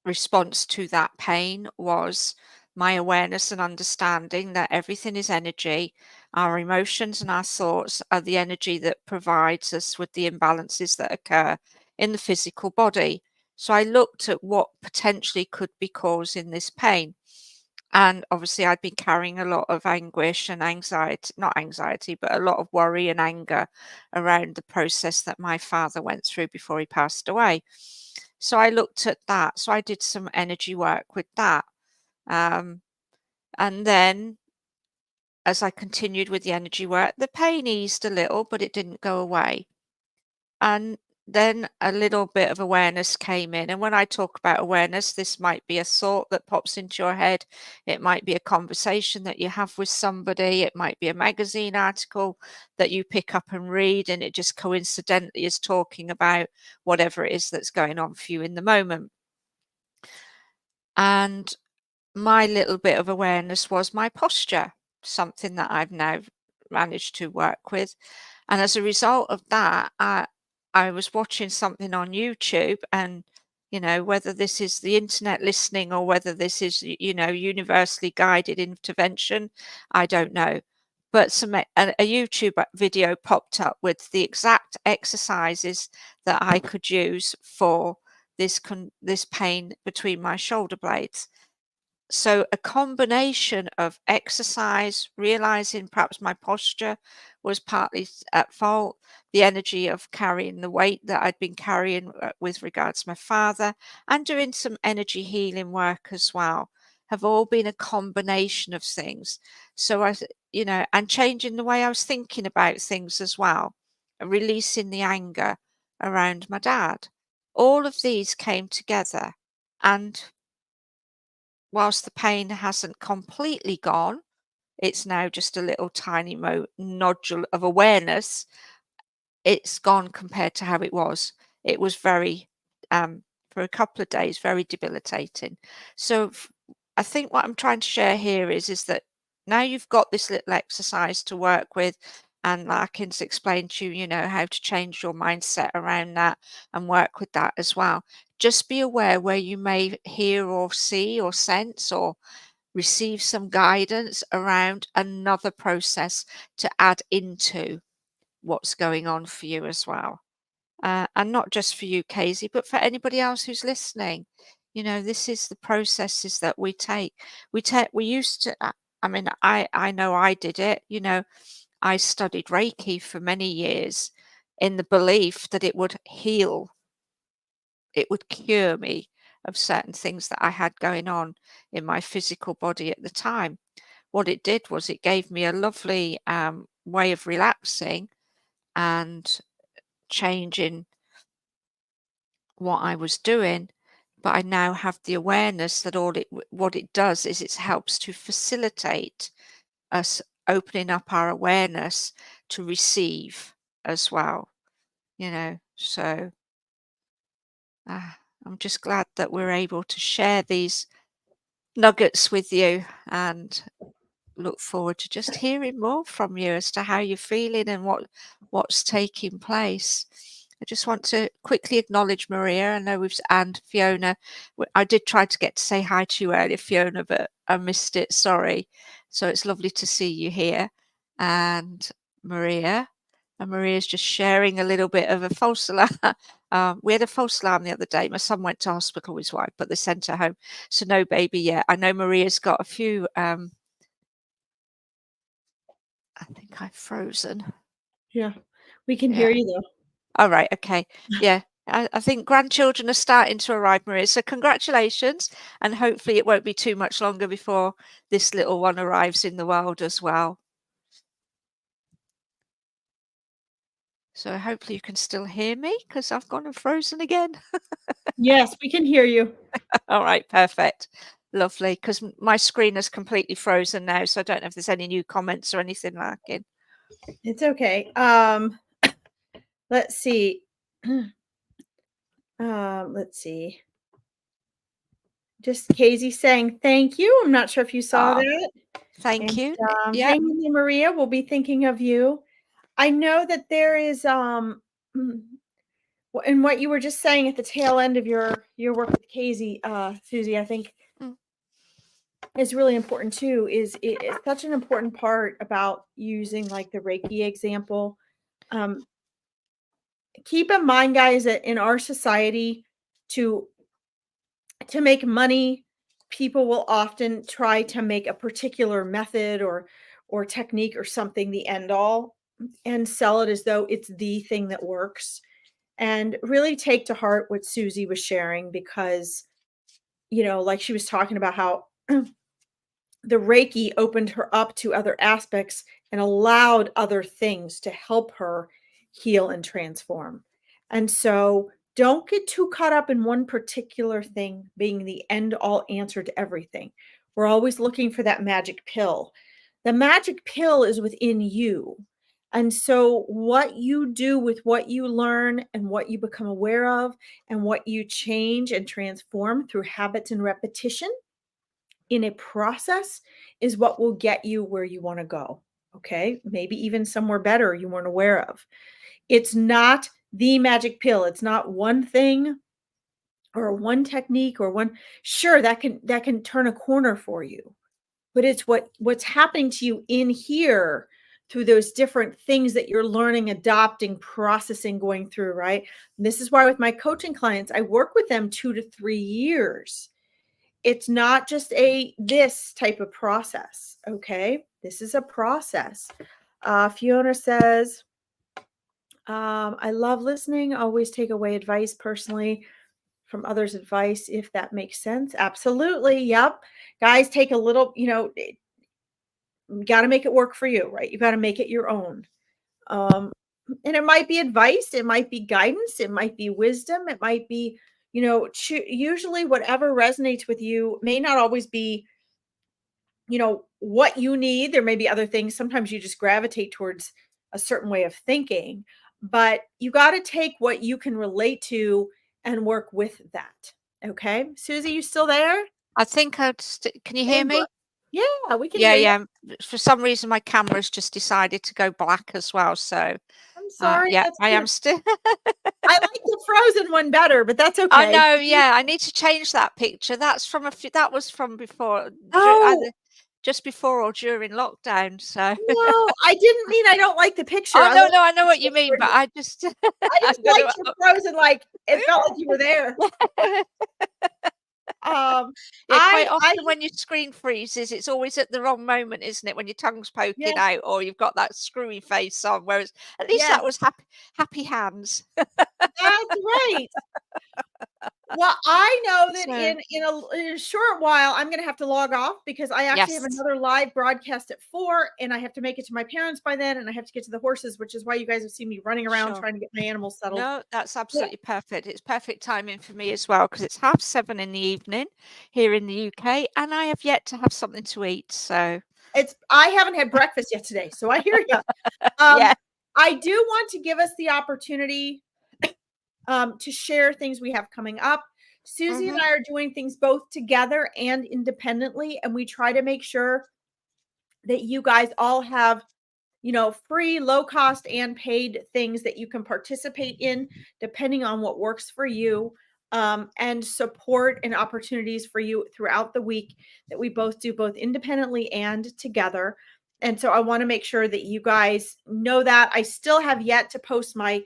response to that pain was my awareness and understanding that everything is energy. Our emotions and our thoughts are the energy that provides us with the imbalances that occur in the physical body. So I looked at what potentially could be causing this pain. And obviously, I'd been carrying a lot of anguish and anxiety, not anxiety, but a lot of worry and anger around the process that my father went through before he passed away. So I looked at that. So I did some energy work with that. Um, and then as I continued with the energy work, the pain eased a little, but it didn't go away. And then a little bit of awareness came in. And when I talk about awareness, this might be a thought that pops into your head. It might be a conversation that you have with somebody. It might be a magazine article that you pick up and read, and it just coincidentally is talking about whatever it is that's going on for you in the moment. And my little bit of awareness was my posture, something that I've now managed to work with. And as a result of that, I was watching something on YouTube, and whether this is the internet listening or whether this is universally guided intervention, I don't know. But a YouTube video popped up with the exact exercises that I could use for this pain between my shoulder blades. So a combination of exercise, realizing perhaps my posture was partly at fault, the energy of carrying the weight that I'd been carrying with regards to my father, and doing some energy healing work as well, have all been a combination of things. So and changing the way I was thinking about things as well, and releasing the anger around my dad. All of these came together, and whilst the pain hasn't completely gone, it's now just a little tiny nodule of awareness. It's gone compared to how it was. It was very, for a couple of days, very debilitating. So I think what I'm trying to share here is that now you've got this little exercise to work with, and Larkin's explained to you, how to change your mindset around that and work with that as well. Just be aware where you may hear or see or sense or receive some guidance around another process to add into what's going on for you as well. And not just for you, Casey, but for anybody else who's listening. This is the processes that we take. We used to, I mean, I know I did it. I studied Reiki for many years in the belief that it would heal, it would cure me of certain things that I had going on in my physical body at the time. What it did was it gave me a lovely way of relaxing and changing what I was doing, but I now have the awareness that what it does is it helps to facilitate us opening up our awareness to receive as well, So I'm just glad that we're able to share these nuggets with you, and look forward to just hearing more from you as to how you're feeling and what's taking place. I just want to quickly acknowledge Maria. I know and Fiona. I did try to get to say hi to you earlier, Fiona, but I missed it. Sorry. So it's lovely to see you here, and Maria. And Maria's just sharing a little bit of a false alarm. We had a false alarm the other day. My son went to hospital with his wife, but they sent her home. So no baby yet. I know Maria's got a few. I think I've frozen. Yeah, we can Yeah. hear you though. All right. Okay. Yeah. I think grandchildren are starting to arrive, Maria. So congratulations. And hopefully it won't be too much longer before this little one arrives in the world as well. So hopefully you can still hear me because I've gone and frozen again. Yes, we can hear you. All right, perfect. Lovely, because my screen is completely frozen now, so I don't know if there's any new comments or anything, Larkin. It's okay. Let's see. Let's see. Just Casey saying thank you. I'm not sure if you saw that. Thank And, you. hey, Yeah. Maria, we'll be thinking of you. I know that there is, and what you were just saying at the tail end of your work with Casey, Susie, I think Mm. is really important too. It's such an important part about using like the Reiki example. Keep in mind, guys, that in our society, to make money, people will often try to make a particular method or technique or something the end all and sell it as though it's the thing that works. And really take to heart what Susie was sharing because, like she was talking about how the Reiki opened her up to other aspects and allowed other things to help her heal and transform. And so don't get too caught up in one particular thing being the end all answer to everything. We're always looking for that magic pill. The magic pill is within you. And so, what you do with what you learn and what you become aware of, and what you change and transform through habits and repetition in a process is what will get you where you want to go. Okay. Maybe even somewhere better you weren't aware of. It's not the magic pill. It's not one thing or one technique or one. Sure, that can turn a corner for you, but it's what's happening to you in here through those different things that you're learning, adopting, processing, going through, right? And this is why with my coaching clients, I work with them 2 to 3 years. It's not just this type of process. Okay. This is a process. Fiona says, I love listening, always take away advice personally from others' advice, if that makes sense. Absolutely. Yep. Guys, take a little, you got to make it work for you, right? You got to make it your own. And it might be advice, it might be guidance, it might be wisdom, it might be, usually whatever resonates with you may not always be what you need. There may be other things. Sometimes you just gravitate towards a certain way of thinking, but you got to take what you can relate to and work with that. Okay. Susie, you still there? I think can you hear me? Yeah, we can Yeah, hear you. yeah. For some reason, my camera's just decided to go black as well. So, I'm sorry. yeah, That's I am weird. still. I like the frozen one better, but that's I okay. know. Yeah, I need to change that picture. That's from that was from before, Oh, either just before or during lockdown. So, no, I didn't mean I don't like the picture. oh I no, like no, I the know what you mean, picture. but I just, I I'm just gonna. liked your frozen, like it felt like you were there. Um, Yeah, quite I often when your screen freezes, it's always at the wrong moment, isn't it? When your tongue's poking yes, out or you've got that screwy face on, whereas at least yes, that was happy hands. that's right. Well, I know that So, in a short while, I'm gonna have to log off because I actually have yes, another live broadcast at 4, and I have to make it to my parents by then, and I have to get to the horses, which is why you guys have seen me running around sure. trying to get my animals settled. No, that's Yeah, absolutely perfect. It's perfect timing for me as well because it's 7:30 in the evening here in the UK, and I have yet to have something to eat. So, I haven't had breakfast yet today, so I hear you. Um, yeah. I do want to give us the opportunity to share things we have coming up. Susie and Hmm. I are doing things both together and independently, and we try to make sure that you guys all have free, low cost, and paid things that you can participate in, depending on what works for you, and support and opportunities for you throughout the week that we both do, both independently and together. And so I want to make sure that you guys know that. I still have yet to post my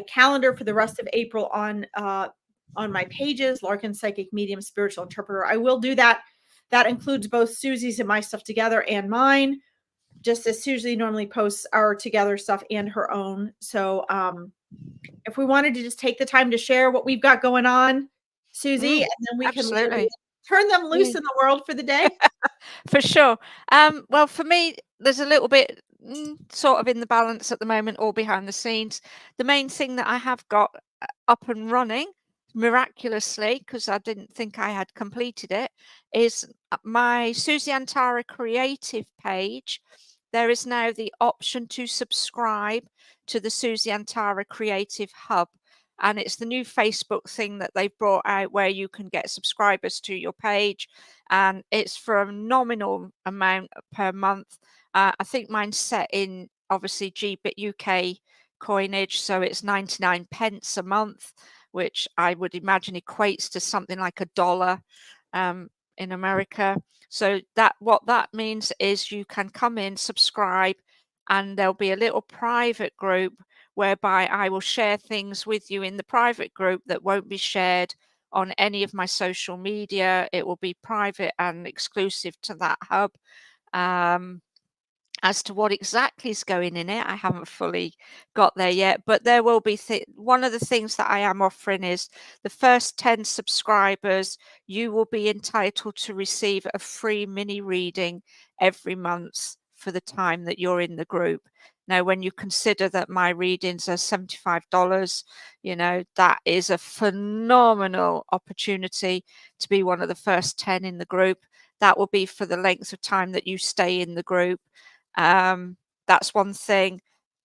calendar for the rest of April on my pages, Larkin Psychic Medium Spiritual Interpreter. I will do that. That includes both Susie's and my stuff together and mine, just as Susie normally posts our together stuff and her own. So if we wanted to just take the time to share what we've got going on, Susie, Mm, and then we can literally absolutely. turn them Yeah. loose in the world for the day. For sure. Well, for me, there's a little bit. sort of in the balance at the moment, all behind the scenes. The main thing that I have got up and running miraculously, because I didn't think I had completed it, is my Susie Antara creative page. There is now the option to subscribe to the Susie Antara Creative Hub. And it's the new Facebook thing that they've brought out where you can get subscribers to your page. And it's for a nominal amount per month. I think mine's set in obviously GBP UK coinage, so it's 99 pence a month, which I would imagine equates to something like $1 in America. So what that means is you can come in, subscribe, and there'll be a little private group whereby I will share things with you in the private group that won't be shared on any of my social media. It will be private and exclusive to that hub. As to what exactly is going in it, I haven't fully got there yet, but there will be one of the things that I am offering is the first 10 subscribers, you will be entitled to receive a free mini reading every month for the time that you're in the group. Now, when you consider that my readings are $75, that is a phenomenal opportunity to be one of the first 10 in the group. That will be for the length of time that you stay in the group. That's one thing.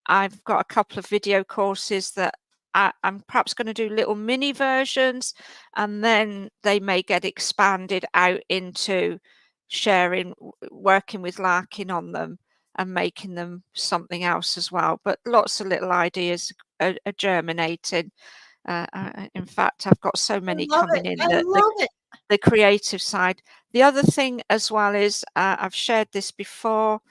I've got a couple of video courses that I'm perhaps going to do little mini versions, and then they may get expanded out into sharing, working with Larkin on them and making them something else as well. But lots of little ideas are germinating. In fact, I've got so many coming in I that love it. the creative side. The other thing as well is I've shared this before.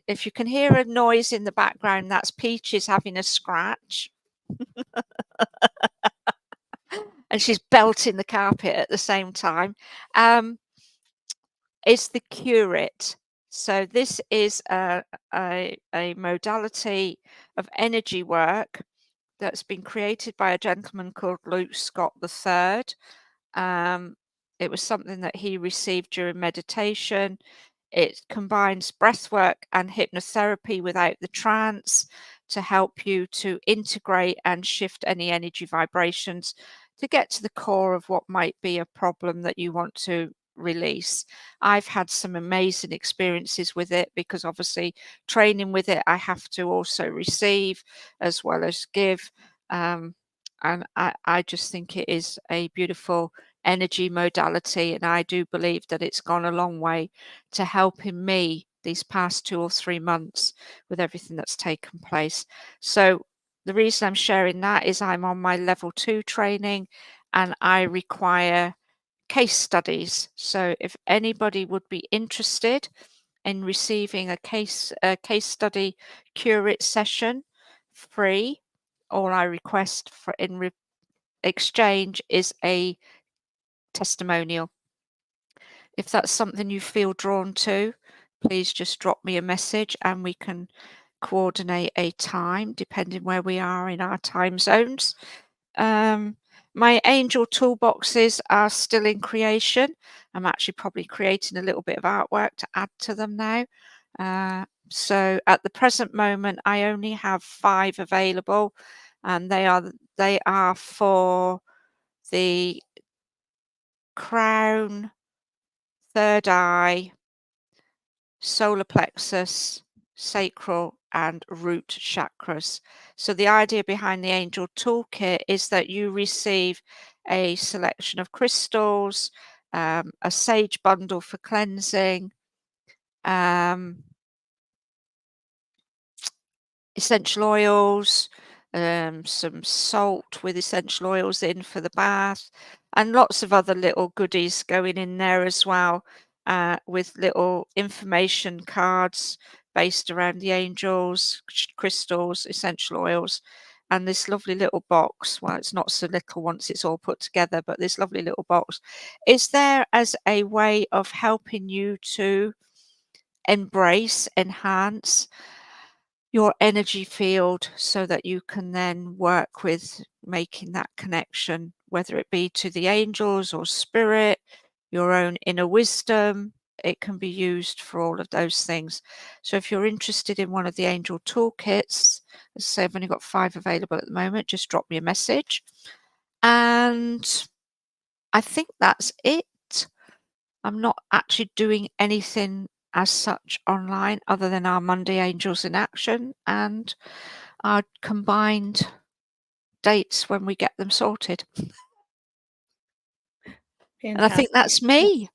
If you can hear a noise in the background, that's Peaches having a scratch. And she's belting the carpet at the same time. It's the curate. So this is a modality of energy work that's been created by a gentleman called Luke Scott III. It was something that he received during meditation. It combines breath work and hypnotherapy without the trance to help you to integrate and shift any energy vibrations to get to the core of what might be a problem that you want to release. I've had some amazing experiences with it because obviously training with it, I have to also receive as well as give. And I just think it is a beautiful energy modality, and I do believe that it's gone a long way to helping me these past 2 or 3 months with everything that's taken place. So the reason I'm sharing that is I'm on my level 2 training and I require case studies. So if anybody would be interested in receiving a case study curate session free, all I request for exchange is a testimonial. If that's something you feel drawn to, please just drop me a message and we can coordinate a time depending where we are in our time zones. My angel toolboxes are still in creation. I'm actually probably creating a little bit of artwork to add to them now. So at the present moment, I only have 5 available, and they are for the crown, third eye, solar plexus, sacral, and root chakras. So the idea behind the angel toolkit is that you receive a selection of crystals, a sage bundle for cleansing, essential oils, some salt with essential oils in for the bath, and lots of other little goodies going in there as well, with little information cards based around the angels, crystals, essential oils, and this lovely little box. Well, it's not so little once it's all put together, but this lovely little box is there as a way of helping you to embrace, enhance your energy field so that you can then work with making that connection, whether it be to the angels or spirit, your own inner wisdom. it can be used for all of those things. So if you're interested in one of the angel toolkits, as I say, I've only got 5 available at the moment, just drop me a message. And I think that's it. I'm not actually doing anything as such online other than our Monday Angels in Action and our combined dates when we get them sorted. And I think Fantastic. that's me.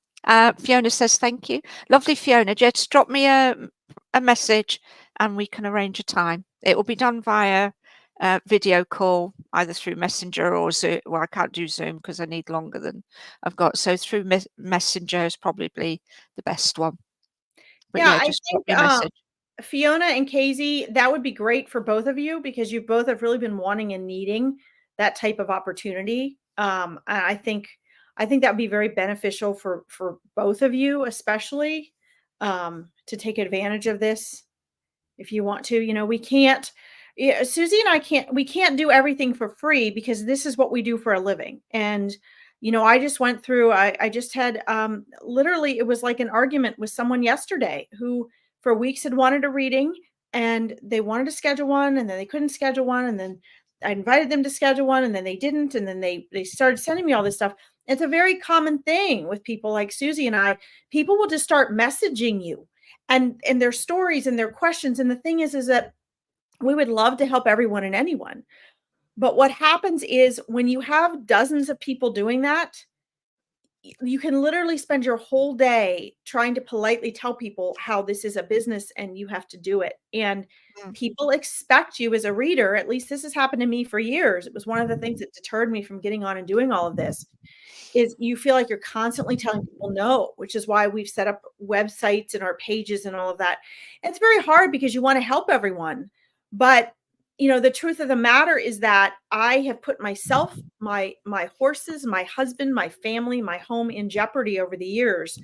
Fiona says thank you. Lovely, Fiona. Just drop me a message and we can arrange a time. It will be done via video call, either through Messenger or Zoom. Well, I can't do Zoom because I need longer than I've got. So through Messenger is probably the best one. But Yeah, yeah, I just drop think me a message. Fiona and Casey, that would be great for both of you because you both have really been wanting and needing that type of opportunity. And I think that would be very beneficial for both of you, especially to take advantage of this if you want to. You know, we can't. Yeah, Susie and I can't do everything for free because this is what we do for a living. And you know, I just went through. I just had literally it was like an argument with someone yesterday who for weeks had wanted a reading and they wanted to schedule one and then they couldn't schedule one and then I invited them to schedule one and then they didn't and then they started sending me all this stuff. It's a very common thing with people like Susie and I. People will just start messaging you and their stories and their questions. And the thing is that we would love to help everyone and anyone. But what happens is when you have dozens of people doing that, you can literally spend your whole day trying to politely tell people how this is a business and you have to do it. And Mm. people expect you as a reader, at least this has happened to me for years. It was one of the things that deterred me from getting on and doing all of this is you feel like you're constantly telling people no, which is why we've set up websites and our pages and all of that. And it's very hard because you want to help everyone. But you know, the truth of the matter is that I have put myself, my horses, my husband, my family, my home in jeopardy over the years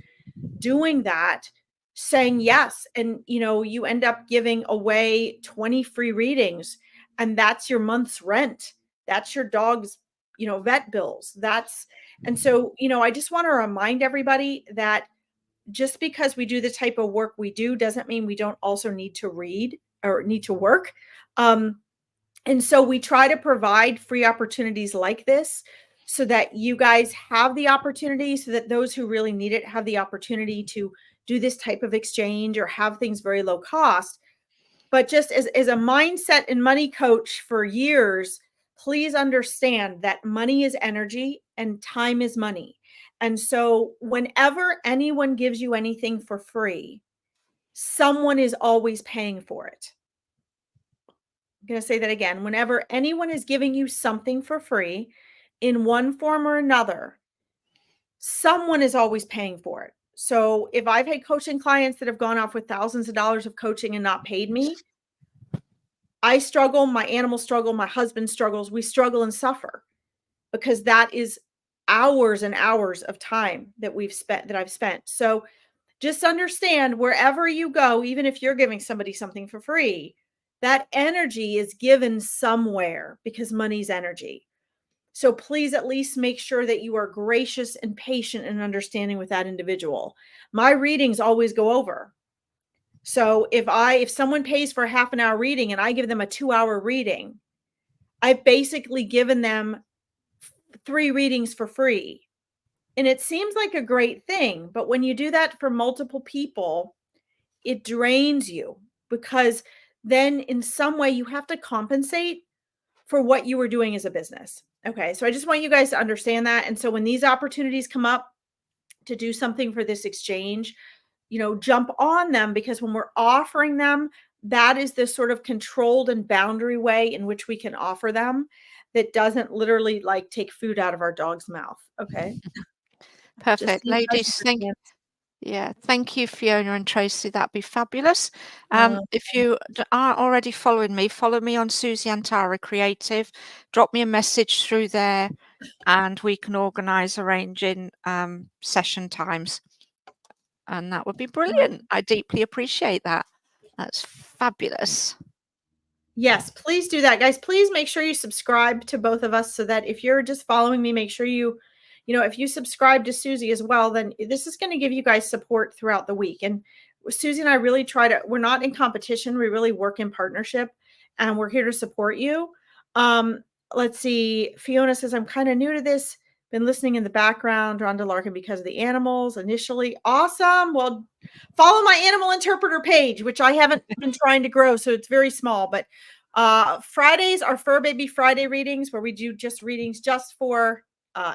doing that, saying yes. And you know, you end up giving away 20 free readings and that's your month's rent. That's your dog's, you know, vet bills. And so, you know, I just want to remind everybody that just because we do the type of work we do doesn't mean we don't also need to read or need to work. And so we try to provide free opportunities like this so that you guys have the opportunity, so that those who really need it have the opportunity to do this type of exchange or have things very low cost. But just as a mindset and money coach for years, please understand that money is energy and time is money. And so whenever anyone gives you anything for free, someone is always paying for it. I'm going to say that again. Whenever anyone is giving you something for free in one form or another, someone is always paying for it. So if I've had coaching clients that have gone off with thousands of dollars of coaching and not paid me, I struggle, my animals struggle, my husband struggles, we struggle and suffer because that is hours and hours of time that I've spent. So just understand wherever you go, even if you're giving somebody something for free, that energy is given somewhere because money's energy. So please at least make sure that you are gracious and patient and understanding with that individual. My readings always go over. So if someone pays for a half an hour reading and I give them a 2-hour reading, I've basically given them 3 readings for free. And it seems like a great thing, but when you do that for multiple people, it drains you because then in some way you have to compensate for what you were doing as a business. Okay. So I just want you guys to understand that. And so when these opportunities come up to do something for this exchange, you know, jump on them because when we're offering them, that is the sort of controlled and boundary way in which we can offer them that doesn't literally like take food out of our dog's mouth. Okay. Just so Perfect. you guys Ladies, understand. thank you, Fiona and Tracy. That'd be fabulous. Uh, If you aren't already following me, follow me on Susie Antara Creative. Drop me a message through there and we can organise arranging session times. And that would be brilliant. I deeply appreciate that. That's fabulous. Yes, please do that, guys. Please make sure you subscribe to both of us so that if you're just following me, make sure you if you subscribe to Susie as well, then this is going to give you guys support throughout the week. And Susie and I really we're not in competition. We really work in partnership, and we're here to support you. Let's see. Fiona says, I'm kind of new to this. Been listening in the background, drawn to Larkin because of the animals initially. Awesome. Well, follow my animal interpreter page, which I haven't been trying to grow, so it's very small. But Fridays are Fur Baby Friday readings, where we do just readings just for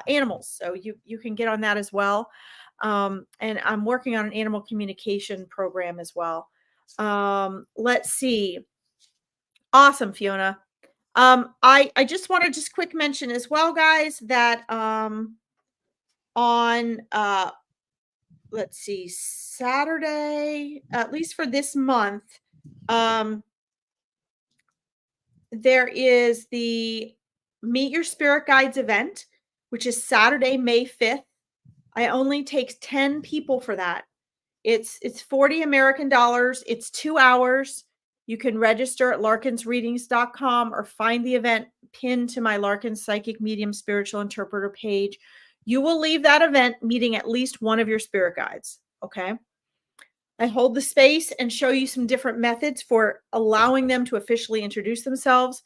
animals. So you can get on that as well. And I'm working on an animal communication program as well. Let's see. Awesome, Fiona. I just want to just quick mention as well, guys, that on let's see, Saturday, at least for this month, there is the Meet Your Spirit Guides event, which is Saturday, May 5th. I only take 10 people for that. It's $40 American dollars. It's 2 hours. You can register at larkinsreadings.com or find the event pinned to my Larkin Psychic Medium Spiritual Interpreter page. You will leave that event meeting at least one of your spirit guides. Okay. I hold the space and show you some different methods for allowing them to officially introduce themselves.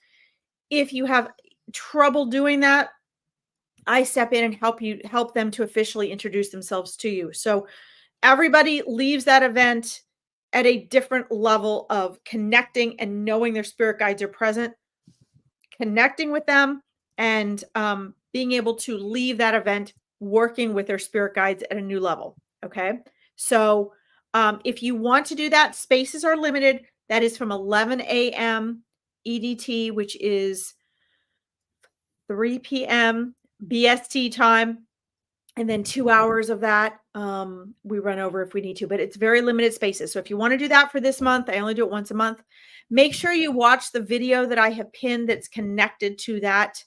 If you have trouble doing that, I step in and help them to officially introduce themselves to you. So everybody leaves that event at a different level of connecting and knowing their spirit guides are present, connecting with them, and being able to leave that event working with their spirit guides at a new level. Okay. So if you want to do that, spaces are limited. That is from 11 a.m. EDT, which is 3 p.m. BST time. And then 2 hours of that, we run over if we need to, but it's very limited spaces. So if you want to do that for this month, I only do it once a month. Make sure you watch the video that I have pinned that's connected to that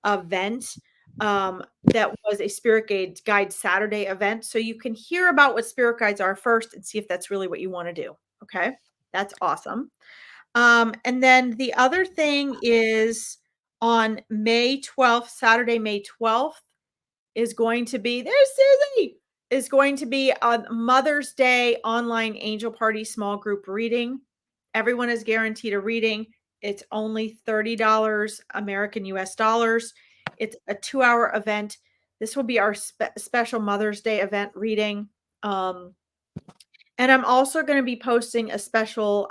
event. That was a Spirit Guide Saturday event. So you can hear about what Spirit Guides are first and see if that's really what you want to do. Okay. That's awesome. And then the other thing is on May 12th, Saturday, May 12th, is going to be, there's Susie, is going to be a Mother's Day online angel party small group reading. Everyone is guaranteed a reading. It's only $30 American US dollars. It's a 2-hour event. This will be our special Mother's Day event reading. And I'm also going to be posting a special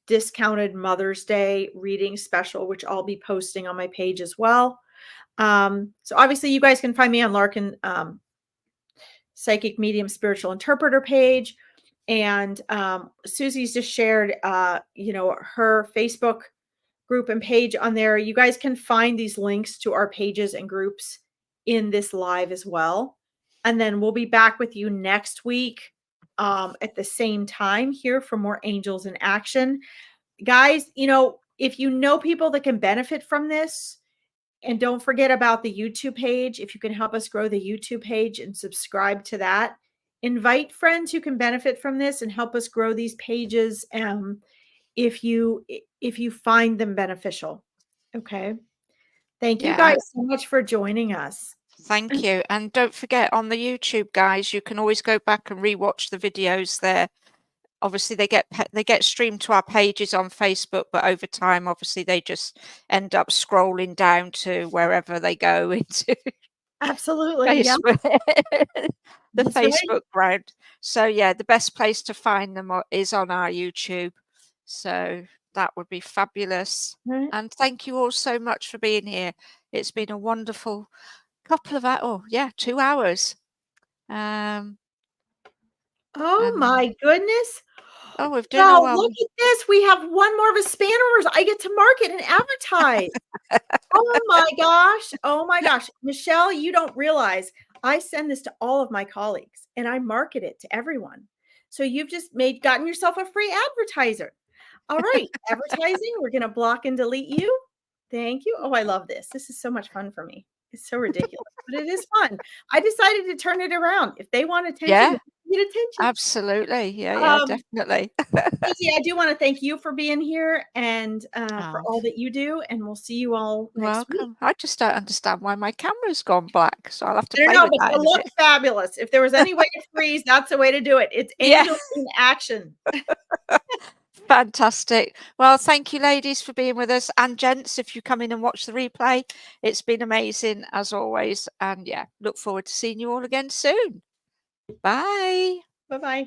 discounted Mother's Day reading special, which I'll be posting on my page as well. So obviously you guys can find me on Larkin Psychic Medium Spiritual Interpreter page. And Susie's just shared, her Facebook group and page on there. You guys can find these links to our pages and groups in this live as well. And then we'll be back with you next week at the same time here for more Angels in Action. Guys, if you know people that can benefit from this, and don't forget about the YouTube page. If you can help us grow the YouTube page and subscribe to that, invite friends who can benefit from this and help us grow these pages. If you find them beneficial. Okay. Thank you guys so much for joining us. Thank you. And don't forget, on the YouTube, guys, you can always go back and rewatch the videos there. Obviously, they get streamed to our pages on Facebook, but over time, obviously, they just end up scrolling down to wherever they go into. Absolutely. Facebook, yeah. the That's Facebook ground. So yeah, the best place to find them is on our YouTube. So that would be fabulous. Right. And thank you all so much for being here. It's been a wonderful couple of 2 hours. Oh my goodness. Oh, we've done well. Look at this. We have one more of a span orders. I get to market and advertise. Oh my gosh. Oh my gosh. Michelle, you don't realize I send this to all of my colleagues and I market it to everyone. So you've just gotten yourself a free advertiser. All right. Advertising. We're going to block and delete you. Thank you. Oh, I love this. This is so much fun for me. It's so ridiculous, but it is fun. I decided to turn it around. If they want attention, Get attention. Absolutely. Yeah, Um, definitely. Susie, I do want to thank you for being here and for Oh, all that you do. And we'll see you all next week. welcome. I just don't understand why my camera's gone black, so I'll have to I don't play know, with but that you in a look bit. fabulous. If there was any way to freeze, that's the way to do it. It's Yeah. angels in action. Fantastic. Well, thank you, ladies, for being with us, and gents, if you come in and watch the replay. It's been amazing as always. And yeah, look forward to seeing you all again soon. Bye. Bye bye.